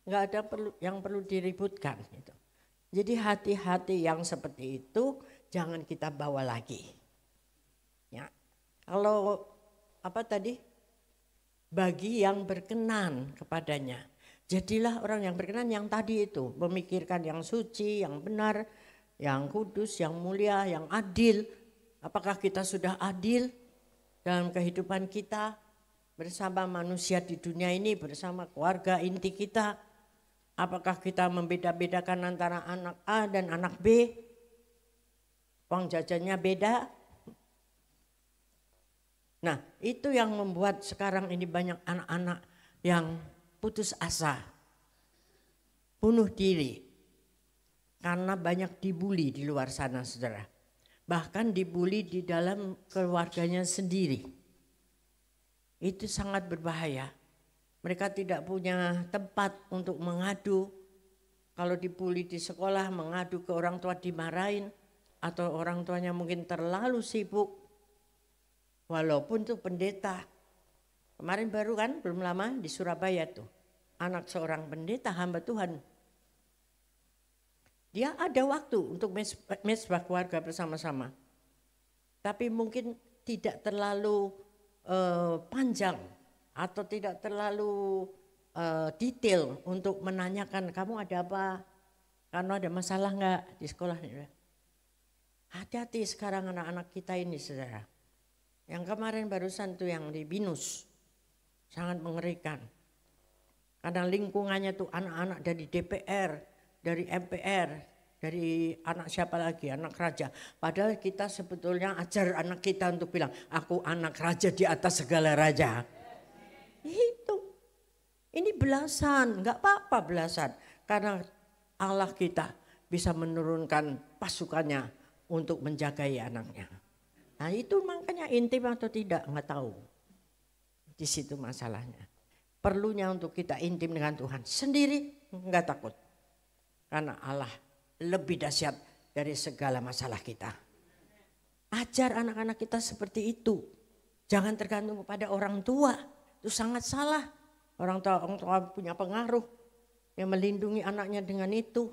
Nggak ada yang perlu diributkan. Gitu. Jadi hati-hati yang seperti itu jangan kita bawa lagi. Ya, kalau apa tadi? Bagi yang berkenan kepadanya. Jadilah orang yang berkenan yang tadi itu. Memikirkan yang suci, yang benar, yang kudus, yang mulia, yang adil. Apakah kita sudah adil dalam kehidupan kita bersama manusia di dunia ini, bersama keluarga inti kita? Apakah kita membeda-bedakan antara anak A dan anak B? Uang jajannya beda. Nah, itu yang membuat sekarang ini banyak anak-anak yang putus asa, bunuh diri. Karena banyak dibully di luar sana, saudara. Bahkan dibully di dalam keluarganya sendiri. Itu sangat berbahaya. Mereka tidak punya tempat untuk mengadu. Kalau dibully di sekolah, mengadu ke orang tua dimarahin. Atau orang tuanya mungkin terlalu sibuk. Walaupun itu pendeta. Kemarin baru kan, belum lama di Surabaya tuh. Anak seorang pendeta hamba Tuhan. Dia ada waktu untuk mesbah keluarga bersama-sama. Tapi mungkin tidak terlalu panjang atau tidak terlalu detail untuk menanyakan kamu ada apa, kamu ada masalah enggak di sekolah. Hati-hati sekarang anak-anak kita ini, saudara. Yang kemarin barusan tuh yang di BINUS, sangat mengerikan. Karena lingkungannya tuh anak-anak dari DPR, dari MPR, dari anak siapa lagi, anak raja. Padahal kita sebetulnya ajar anak kita untuk bilang, aku anak raja di atas segala raja. Itu, ini belasan, enggak apa-apa belasan. Karena Allah kita bisa menurunkan pasukannya untuk menjagai anaknya. Nah itu makanya intim atau tidak, enggak tahu. Di situ masalahnya. Perlunya untuk kita intim dengan Tuhan sendiri, enggak takut. Karena Allah lebih dahsyat dari segala masalah kita. Ajar anak-anak kita seperti itu. Jangan tergantung kepada orang tua. Itu sangat salah. Orang tua punya pengaruh. Yang melindungi anaknya dengan itu.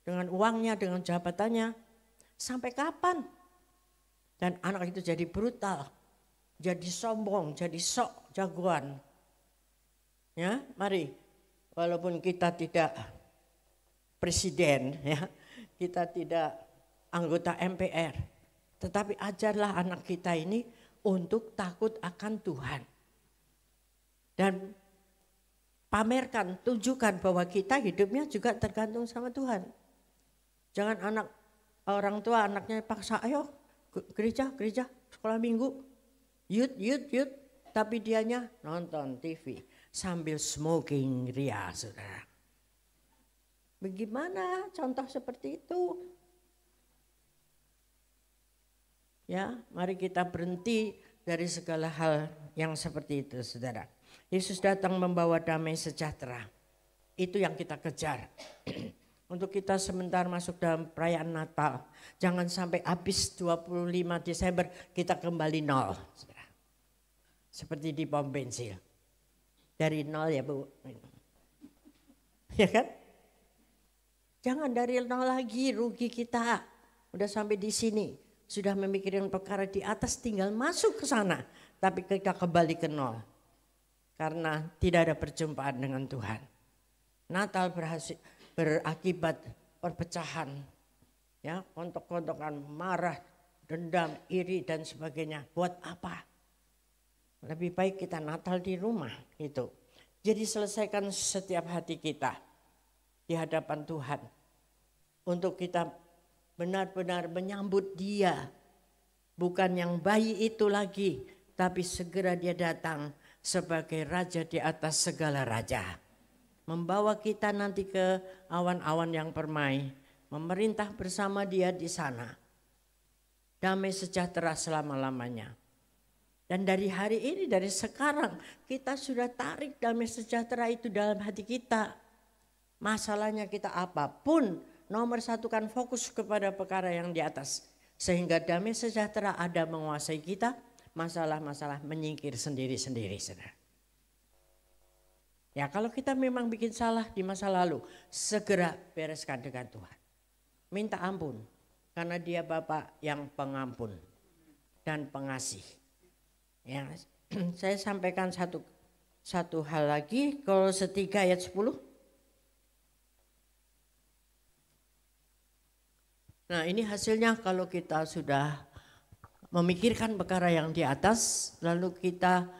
Dengan uangnya, dengan jabatannya. Sampai kapan? Dan anak itu jadi brutal. jadi sombong, jadi sok jagoan. Ya, mari walaupun kita tidak presiden ya, kita tidak anggota MPR, tetapi ajarlah anak kita ini untuk takut akan Tuhan. Dan pamerkan, tunjukkan bahwa kita hidupnya juga tergantung sama Tuhan. Jangan anak orang tua anaknya paksa, ayo gereja, sekolah minggu, yut, tapi dianya nonton TV sambil smoking ria, saudara. Bagaimana contoh seperti itu? Ya, mari kita berhenti dari segala hal yang seperti itu, saudara. Yesus datang membawa damai sejahtera. Itu yang kita kejar. Untuk kita sebentar masuk dalam perayaan Natal. Jangan sampai habis 25 Desember kita kembali nol, saudara. Seperti di pom bensin. Dari nol ya Bu. Ya kan? Jangan dari nol lagi, rugi kita. Udah sampai di sini, sudah memikirkan perkara di atas, tinggal masuk ke sana. Tapi kita kembali ke nol. Karena tidak ada perjumpaan dengan Tuhan. Natal berakibat perpecahan. Ya, kontok-kontokan, marah, dendam, iri dan sebagainya. Buat apa? Lebih baik kita Natal di rumah itu. Jadi selesaikan setiap hati kita di hadapan Tuhan. Untuk kita benar-benar menyambut Dia. Bukan yang bayi itu lagi, tapi segera Dia datang sebagai Raja di atas segala raja. Membawa kita nanti ke awan-awan yang permai. Memerintah bersama Dia di sana. Damai sejahtera selama-lamanya. Dan dari hari ini, dari sekarang, kita sudah tarik damai sejahtera itu dalam hati kita. Masalahnya kita apapun, nomor satu kan fokus kepada perkara yang di atas. Sehingga damai sejahtera ada menguasai kita, masalah-masalah menyingkir sendiri-sendiri. Saudara. Ya kalau kita memang bikin salah di masa lalu, segera bereskan dengan Tuhan. Minta ampun, karena Dia Bapa yang pengampun dan pengasih. Ya, saya sampaikan satu hal lagi, Kolose 3 ayat 10. Nah ini hasilnya kalau kita sudah memikirkan perkara yang di atas, lalu kita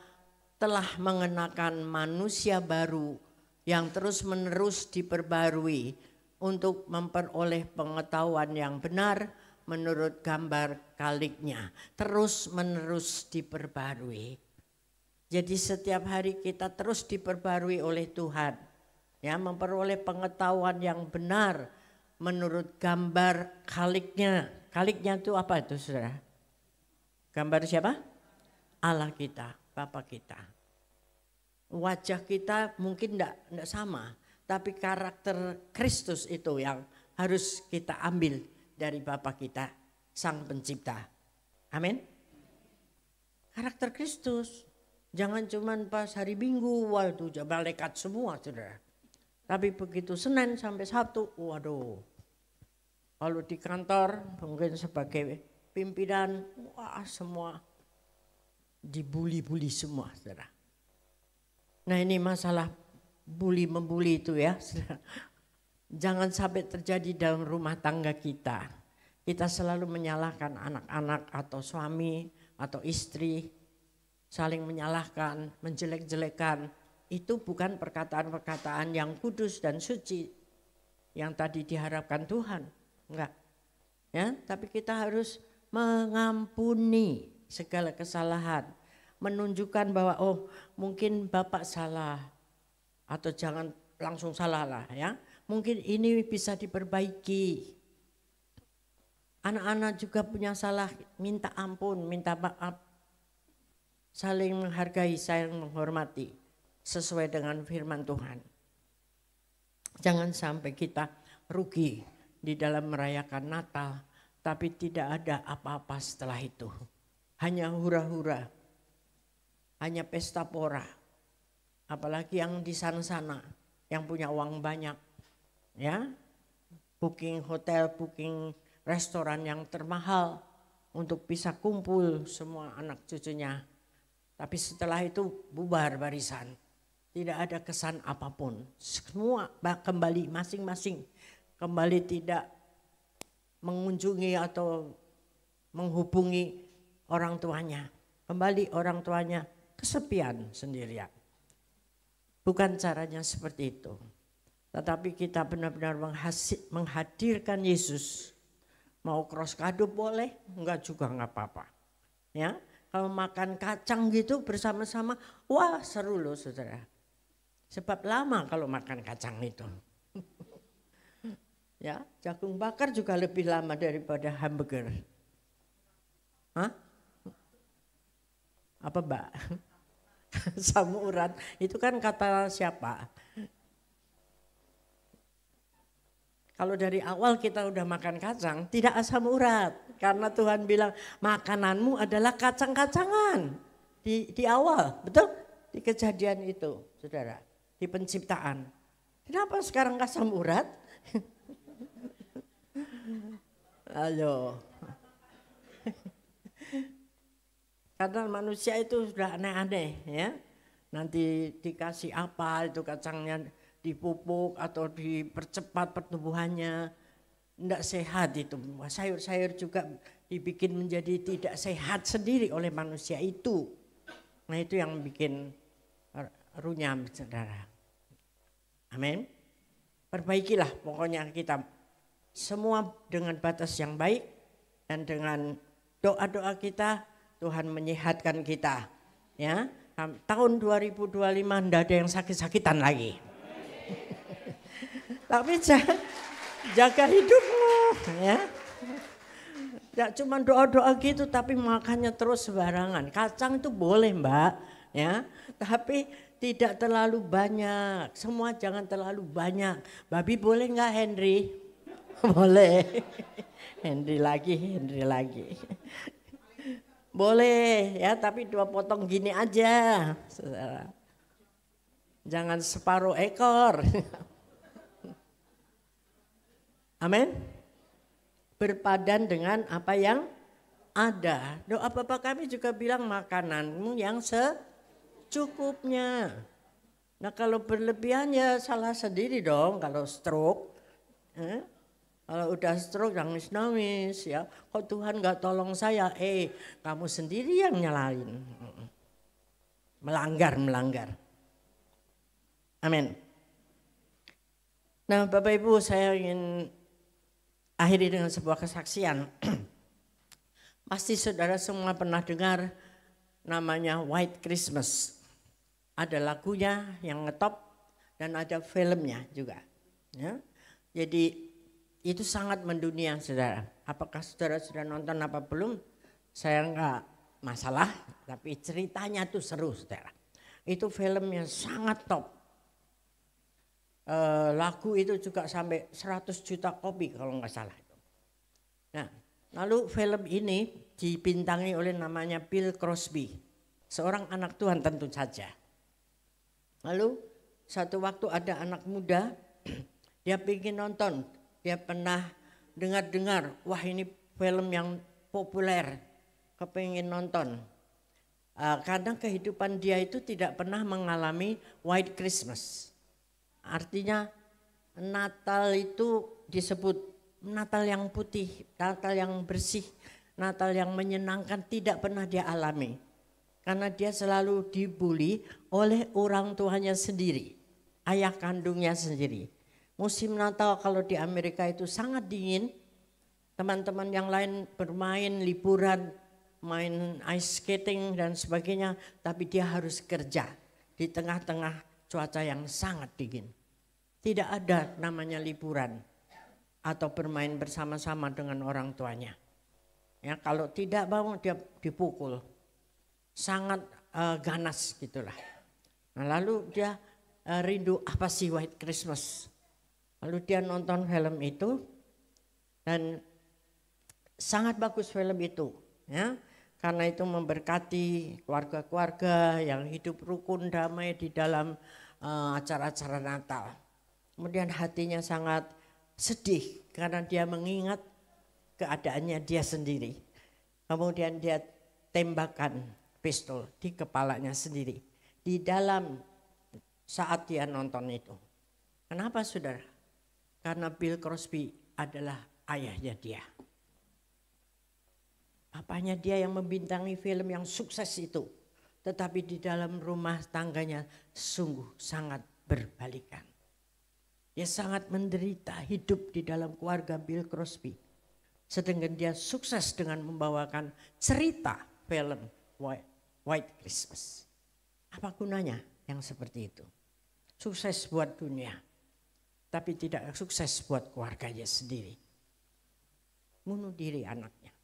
telah mengenakan manusia baru yang terus-menerus diperbarui untuk memperoleh pengetahuan yang benar menurut gambar kaliknya. Terus-menerus diperbarui. Jadi setiap hari kita terus diperbarui oleh Tuhan. Ya, memperoleh pengetahuan yang benar menurut gambar kaliknya. Kaliknya itu apa itu saudara? Gambar siapa? Allah kita, Bapa kita. Wajah kita mungkin enggak sama, tapi karakter Kristus itu yang harus kita ambil dari Bapa kita, Sang Pencipta. Amin. Karakter Kristus. Jangan cuman pas hari Minggu, waduh malaikat semua saudara. Tapi begitu Senin sampai Sabtu, waduh. Kalau di kantor mungkin sebagai pimpinan, wah semua dibuli-buli semua saudara. Nah ini masalah bully-membuli itu ya saudara. Jangan sampai terjadi dalam rumah tangga kita. Kita selalu menyalahkan anak-anak atau suami atau istri. Saling menyalahkan, menjelek-jelekan. Itu bukan perkataan-perkataan yang kudus dan suci. Yang tadi diharapkan Tuhan. Enggak. Ya, tapi kita harus mengampuni segala kesalahan. Menunjukkan bahwa oh mungkin Bapak salah. Atau jangan langsung salah lah ya. Mungkin ini bisa diperbaiki. Anak-anak juga punya salah, minta ampun, minta maaf. Saling menghargai, saling menghormati sesuai dengan firman Tuhan. Jangan sampai kita rugi di dalam merayakan Natal, tapi tidak ada apa-apa setelah itu. Hanya hura-hura, hanya pesta pora. Apalagi yang di sana-sana, yang punya uang banyak. Ya, booking hotel, booking restoran yang termahal untuk bisa kumpul semua anak cucunya Tapi setelah itu bubar barisan. Tidak ada kesan apapun. Semua kembali masing-masing. Kembali tidak mengunjungi atau menghubungi orang tuanya. Kembali orang tuanya kesepian sendirian. Bukan caranya seperti itu. Tetapi kita benar-benar menghadirkan Yesus. Mau cross kado boleh, enggak juga enggak apa-apa. Ya, kalau makan kacang gitu bersama-sama, wah seru loh saudara. Sebab lama kalau makan kacang itu. Ya, jagung bakar juga lebih lama daripada hamburger. Hah? Apa Mbak? Asam urat, itu kan kata siapa? Kalau dari awal kita udah makan kacang, tidak asam urat. Karena Tuhan bilang makananmu adalah kacang-kacangan. Di awal, betul? Di kejadian itu, saudara. Di penciptaan. Kenapa sekarang asam urat? Ayo. Karena manusia itu sudah aneh-aneh ya. Nanti dikasih apa itu kacangnya dipupuk atau dipercepat pertumbuhannya. Tidak sehat itu. Sayur-sayur juga dibikin menjadi tidak sehat sendiri oleh manusia itu. Nah itu yang bikin runyam saudara. Amin. Perbaikilah pokoknya kita semua dengan batas yang baik dan dengan doa-doa kita Tuhan menyehatkan kita. Ya, tahun 2025 tidak ada yang sakit-sakitan lagi. Tapi jaga hidupmu ya. Tidak cuma doa-doa gitu tapi makannya terus sembarangan. Kacang itu boleh Mbak ya, tapi tidak terlalu banyak. Semua jangan terlalu banyak. Babi boleh nggak Henry? Boleh. Henry lagi. Boleh ya, tapi 2 potong gini aja. Saudara. Jangan separuh ekor. Amin. Berpadan dengan apa yang ada. Doa Bapa kami juga bilang makananmu yang secukupnya. Nah kalau berlebihan ya salah sendiri dong kalau stroke. Kalau udah stroke nangis-nangis ya. Kok Tuhan gak tolong saya? Kamu sendiri yang nyalain. Melanggar. Amin. Nah Bapak Ibu saya ingin akhiri dengan sebuah kesaksian. Pasti saudara semua pernah dengar namanya White Christmas. Ada lagunya yang ngetop dan ada filmnya juga. Ya. Jadi itu sangat mendunia saudara. Apakah saudara sudah nonton apa belum? Saya enggak masalah, tapi ceritanya tuh seru saudara. Itu filmnya sangat top. Lagu itu juga sampai 100 juta kopi kalau nggak salah. Nah, lalu film ini dibintangi oleh namanya Bill Crosby. Seorang anak Tuhan tentu saja. Lalu satu waktu ada anak muda, dia ingin nonton. Dia pernah dengar-dengar, wah ini film yang populer, kepingin nonton. Karena kehidupan dia itu tidak pernah mengalami White Christmas. Artinya Natal itu disebut Natal yang putih, Natal yang bersih, Natal yang menyenangkan tidak pernah dia alami. Karena dia selalu dibully oleh orang tuanya sendiri, ayah kandungnya sendiri. Musim Natal kalau di Amerika itu sangat dingin, teman-teman yang lain bermain, liburan, main ice skating dan sebagainya, tapi dia harus kerja di tengah-tengah cuaca yang sangat dingin. Tidak ada namanya liburan atau bermain bersama-sama dengan orang tuanya. Ya, kalau tidak mau dia dipukul, sangat ganas gitulah. Nah, lalu dia rindu apa sih White Christmas? Lalu dia nonton film itu dan sangat bagus film itu, ya, karena itu memberkati keluarga-keluarga yang hidup rukun damai di dalam acara-acara Natal. Kemudian hatinya sangat sedih karena dia mengingat keadaannya dia sendiri. Kemudian dia tembakan pistol di kepalanya sendiri. Di dalam saat dia nonton itu. Kenapa saudara? Karena Bill Crosby adalah ayahnya dia. Papanya dia yang membintangi film yang sukses itu. Tetapi di dalam rumah tangganya sungguh sangat berbalikan. Dia sangat menderita hidup di dalam keluarga Bill Crosby. Sedangkan dia sukses dengan membawakan cerita film White Christmas. Apa gunanya yang seperti itu? Sukses buat dunia, tapi tidak sukses buat keluarganya sendiri. Bunuh diri anaknya.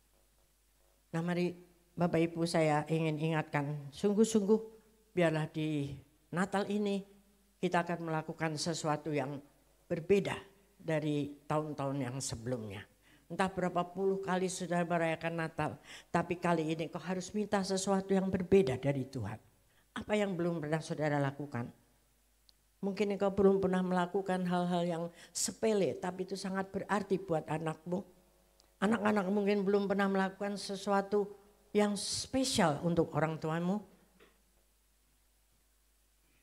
Nah mari Bapak Ibu saya ingin ingatkan, sungguh-sungguh biarlah di Natal ini kita akan melakukan sesuatu yang berbeda dari tahun-tahun yang sebelumnya. Entah berapa puluh kali sudah merayakan Natal, tapi kali ini kau harus minta sesuatu yang berbeda dari Tuhan. Apa yang belum pernah saudara lakukan? Mungkin engkau belum pernah melakukan hal-hal yang sepele, tapi itu sangat berarti buat anakmu. Anak-anak mungkin belum pernah melakukan sesuatu yang spesial untuk orang tuamu.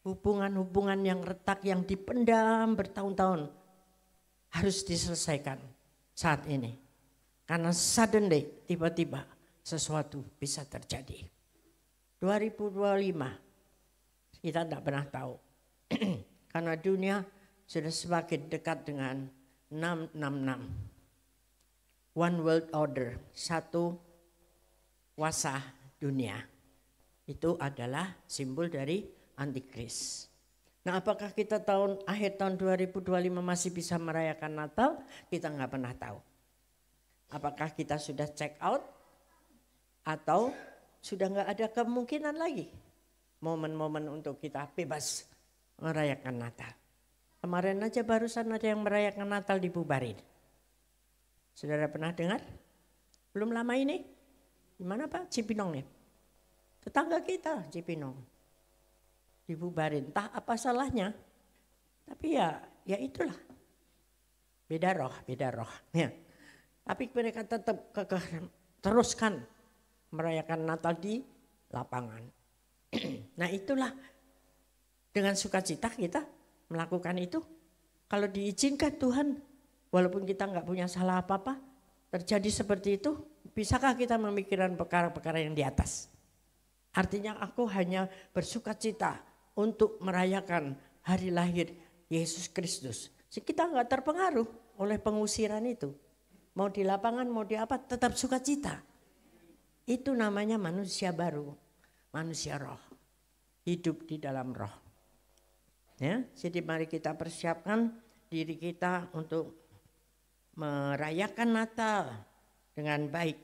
Hubungan-hubungan yang retak, yang dipendam bertahun-tahun harus diselesaikan saat ini. Karena suddenly, tiba-tiba sesuatu bisa terjadi. 2025 kita tidak pernah tahu. Karena dunia sudah semakin dekat dengan 666. One world order, satu kuasa dunia. Itu adalah simbol dari antikris. Nah apakah kita akhir tahun 2025 masih bisa merayakan Natal? Kita nggak pernah tahu. Apakah kita sudah check out? Atau sudah nggak ada kemungkinan lagi momen-momen untuk kita bebas merayakan Natal. Kemarin aja barusan ada yang merayakan Natal dibubarin. Saudara pernah dengar? Belum lama ini? Di mana Pak? Cipinong ya? Tetangga kita Cipinong. Dibubarin. Entah apa salahnya. Tapi ya itulah. Beda roh. Ya. Tapi mereka tetap teruskan merayakan Natal di lapangan. Nah itulah dengan sukacita kita melakukan itu. Kalau diizinkan Tuhan, walaupun kita nggak punya salah apa-apa, terjadi seperti itu, bisakah kita memikirkan perkara-perkara yang di atas? Artinya aku hanya bersukacita untuk merayakan hari lahir Yesus Kristus. Kita nggak terpengaruh oleh pengusiran itu. Mau di lapangan, mau di apa, tetap sukacita. Itu namanya manusia baru, manusia roh, hidup di dalam roh. Ya, jadi mari kita persiapkan diri kita untuk merayakan Natal dengan baik.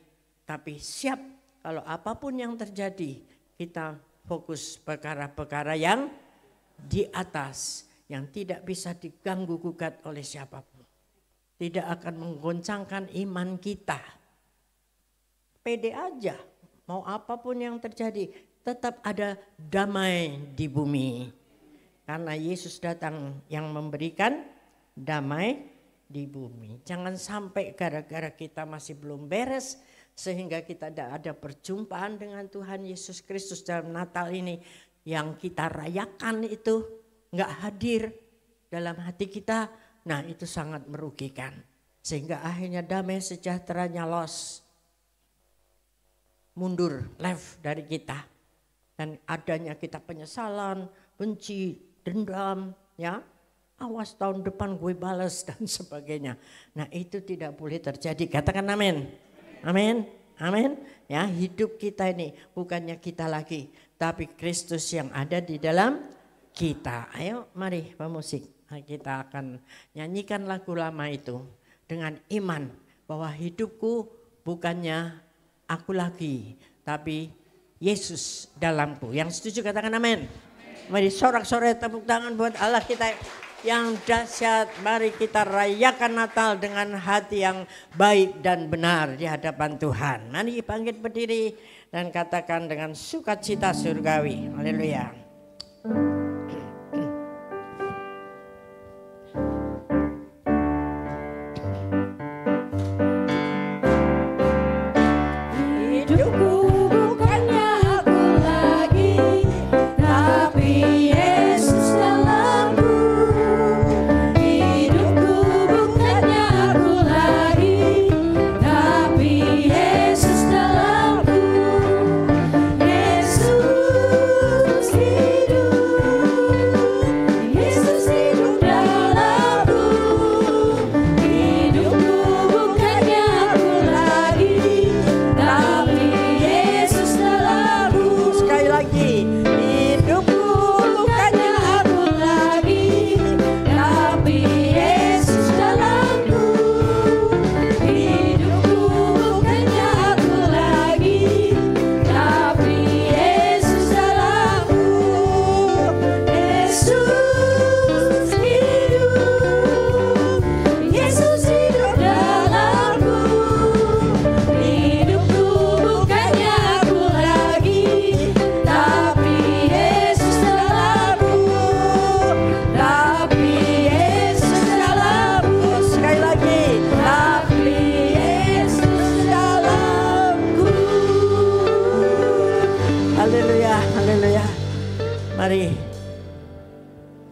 Tapi siap kalau apapun yang terjadi, kita fokus perkara-perkara yang di atas, yang tidak bisa diganggu gugat oleh siapapun. Tidak akan menggoncangkan iman kita. Pede aja, mau apapun yang terjadi, tetap ada damai di bumi. Karena Yesus datang yang memberikan damai di bumi. Jangan sampai gara-gara kita masih belum beres, sehingga kita tidak ada perjumpaan dengan Tuhan Yesus Kristus dalam Natal ini. Yang kita rayakan itu nggak hadir dalam hati kita. Nah itu sangat merugikan. Sehingga akhirnya damai sejahteranya loss. Mundur, left dari kita. Dan adanya kita penyesalan, benci, dendam, ya. Awas tahun depan gue balas dan sebagainya. Nah itu tidak boleh terjadi. Katakan amin. Amin. Amin. Ya, hidup kita ini bukannya kita lagi, tapi Kristus yang ada di dalam kita. Ayo mari pemusik. Kita akan nyanyikan lagu lama itu dengan iman bahwa hidupku bukannya aku lagi, tapi Yesus dalamku. Yang setuju katakan amin. Mari sorak-sorai tepuk tangan buat Allah kita yang dahsyat. Mari kita rayakan Natal dengan hati yang baik dan benar di hadapan Tuhan. Mari bangkit berdiri dan katakan dengan sukacita surgawi. Haleluya. Hidupku bukannya aku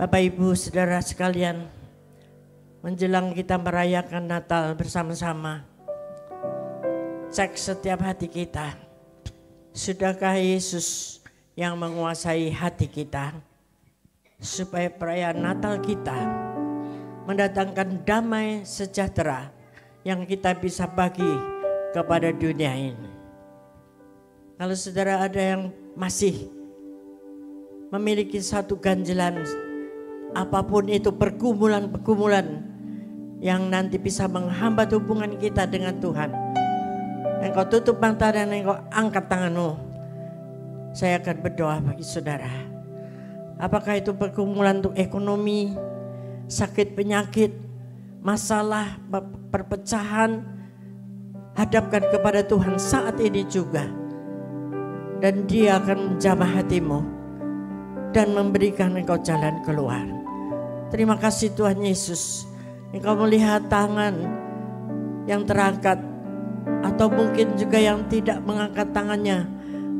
Bapak Ibu Saudara sekalian, menjelang kita merayakan Natal bersama-sama, cek setiap hati kita. Sudahkah Yesus yang menguasai hati kita? Supaya perayaan Natal kita mendatangkan damai sejahtera yang kita bisa bagi kepada dunia ini. Kalau saudara ada yang masih memiliki satu ganjelan, apapun itu pergumulan-pergumulan yang nanti bisa menghambat hubungan kita dengan Tuhan, engkau tutup mata dan engkau angkat tanganmu. Saya akan berdoa bagi saudara. Apakah itu pergumulan untuk ekonomi, sakit penyakit, masalah, perpecahan, hadapkan kepada Tuhan saat ini juga. Dan Dia akan menjamah hatimu dan memberikan engkau jalan keluar. Terima kasih Tuhan Yesus. Engkau melihat tangan yang terangkat atau mungkin juga yang tidak mengangkat tangannya.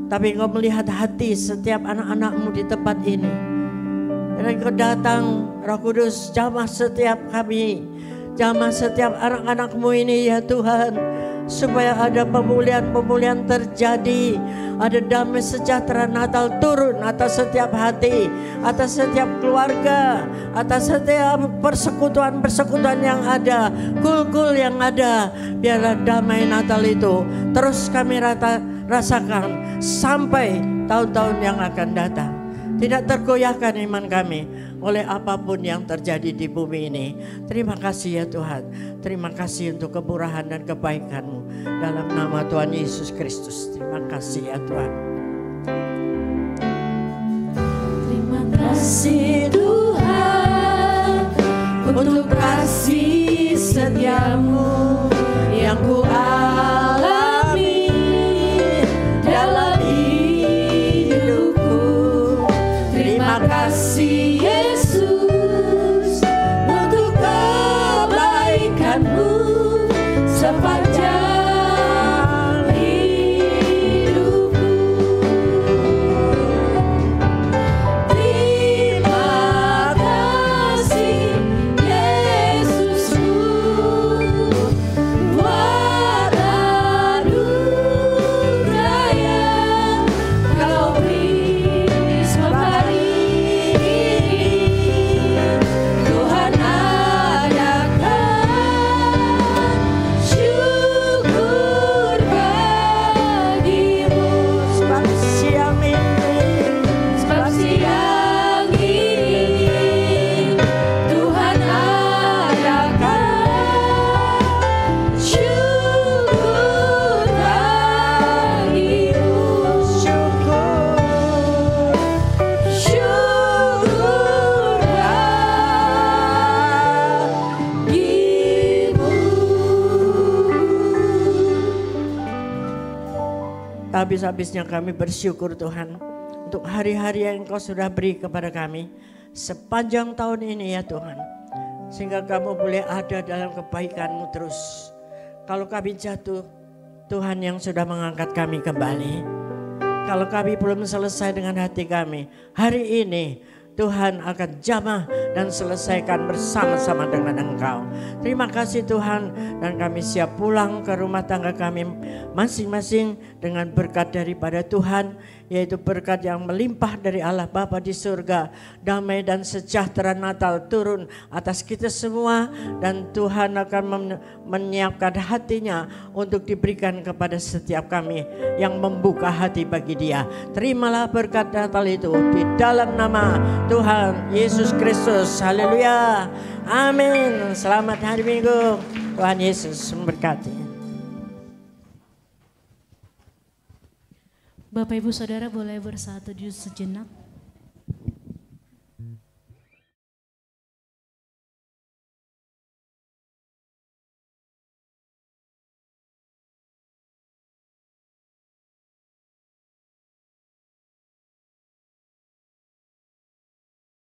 Tapi engkau melihat hati setiap anak-anakmu di tempat ini. Dan engkau datang, Roh Kudus, jamah setiap kami. Jamah setiap anak-anakmu ini ya Tuhan. Supaya ada pemulihan-pemulihan terjadi. Ada damai sejahtera Natal turun atas setiap hati. Atas setiap keluarga. Atas setiap persekutuan-persekutuan yang ada. Kul-kul yang ada. Biarlah damai Natal itu terus kami rasakan sampai tahun-tahun yang akan datang. Tidak tergoyahkan iman kami oleh apapun yang terjadi di bumi ini. Terima kasih ya Tuhan. Terima kasih untuk kemurahan dan kebaikan-Mu. Dalam nama Tuhan Yesus Kristus. Terima kasih ya Tuhan. Terima kasih Tuhan untuk kasih setia-Mu yang ku alami dalam hidupku. Terima kasih Yesus untuk kebaikan-Mu sepanjang hidupku. Terima kasih Yesusku buat anugerah yang Kau beri sembari Tuhan adakan syukur bagimu. Sebab siang ini Sebab siang ini Tuhan adakan syukur bagimu. syukur. Syukur bagimu. Tak habis-habisnya kami bersyukur Tuhan untuk hari-hari yang Engkau sudah beri kepada kami sepanjang tahun ini ya Tuhan. Sehingga kamu boleh ada dalam kebaikan-Mu terus. Kalau kami jatuh, Tuhan yang sudah mengangkat kami kembali. Kalau kami belum selesai dengan hati kami, hari ini Tuhan akan jamah dan selesaikan bersama-sama dengan Engkau. Terima kasih Tuhan, dan kami siap pulang ke rumah tangga kami masing-masing dengan berkat daripada Tuhan, yaitu berkat yang melimpah dari Allah Bapa di surga. Damai dan sejahtera Natal turun atas kita semua, dan Tuhan akan menyiapkan hatinya untuk diberikan kepada setiap kami yang membuka hati bagi Dia. Terimalah berkat Natal itu di dalam nama Tuhan Yesus Kristus. Haleluya. Amin. Selamat hari Minggu. Tuhan Yesus memberkati. Bapak Ibu Saudara boleh bersatu sejenak.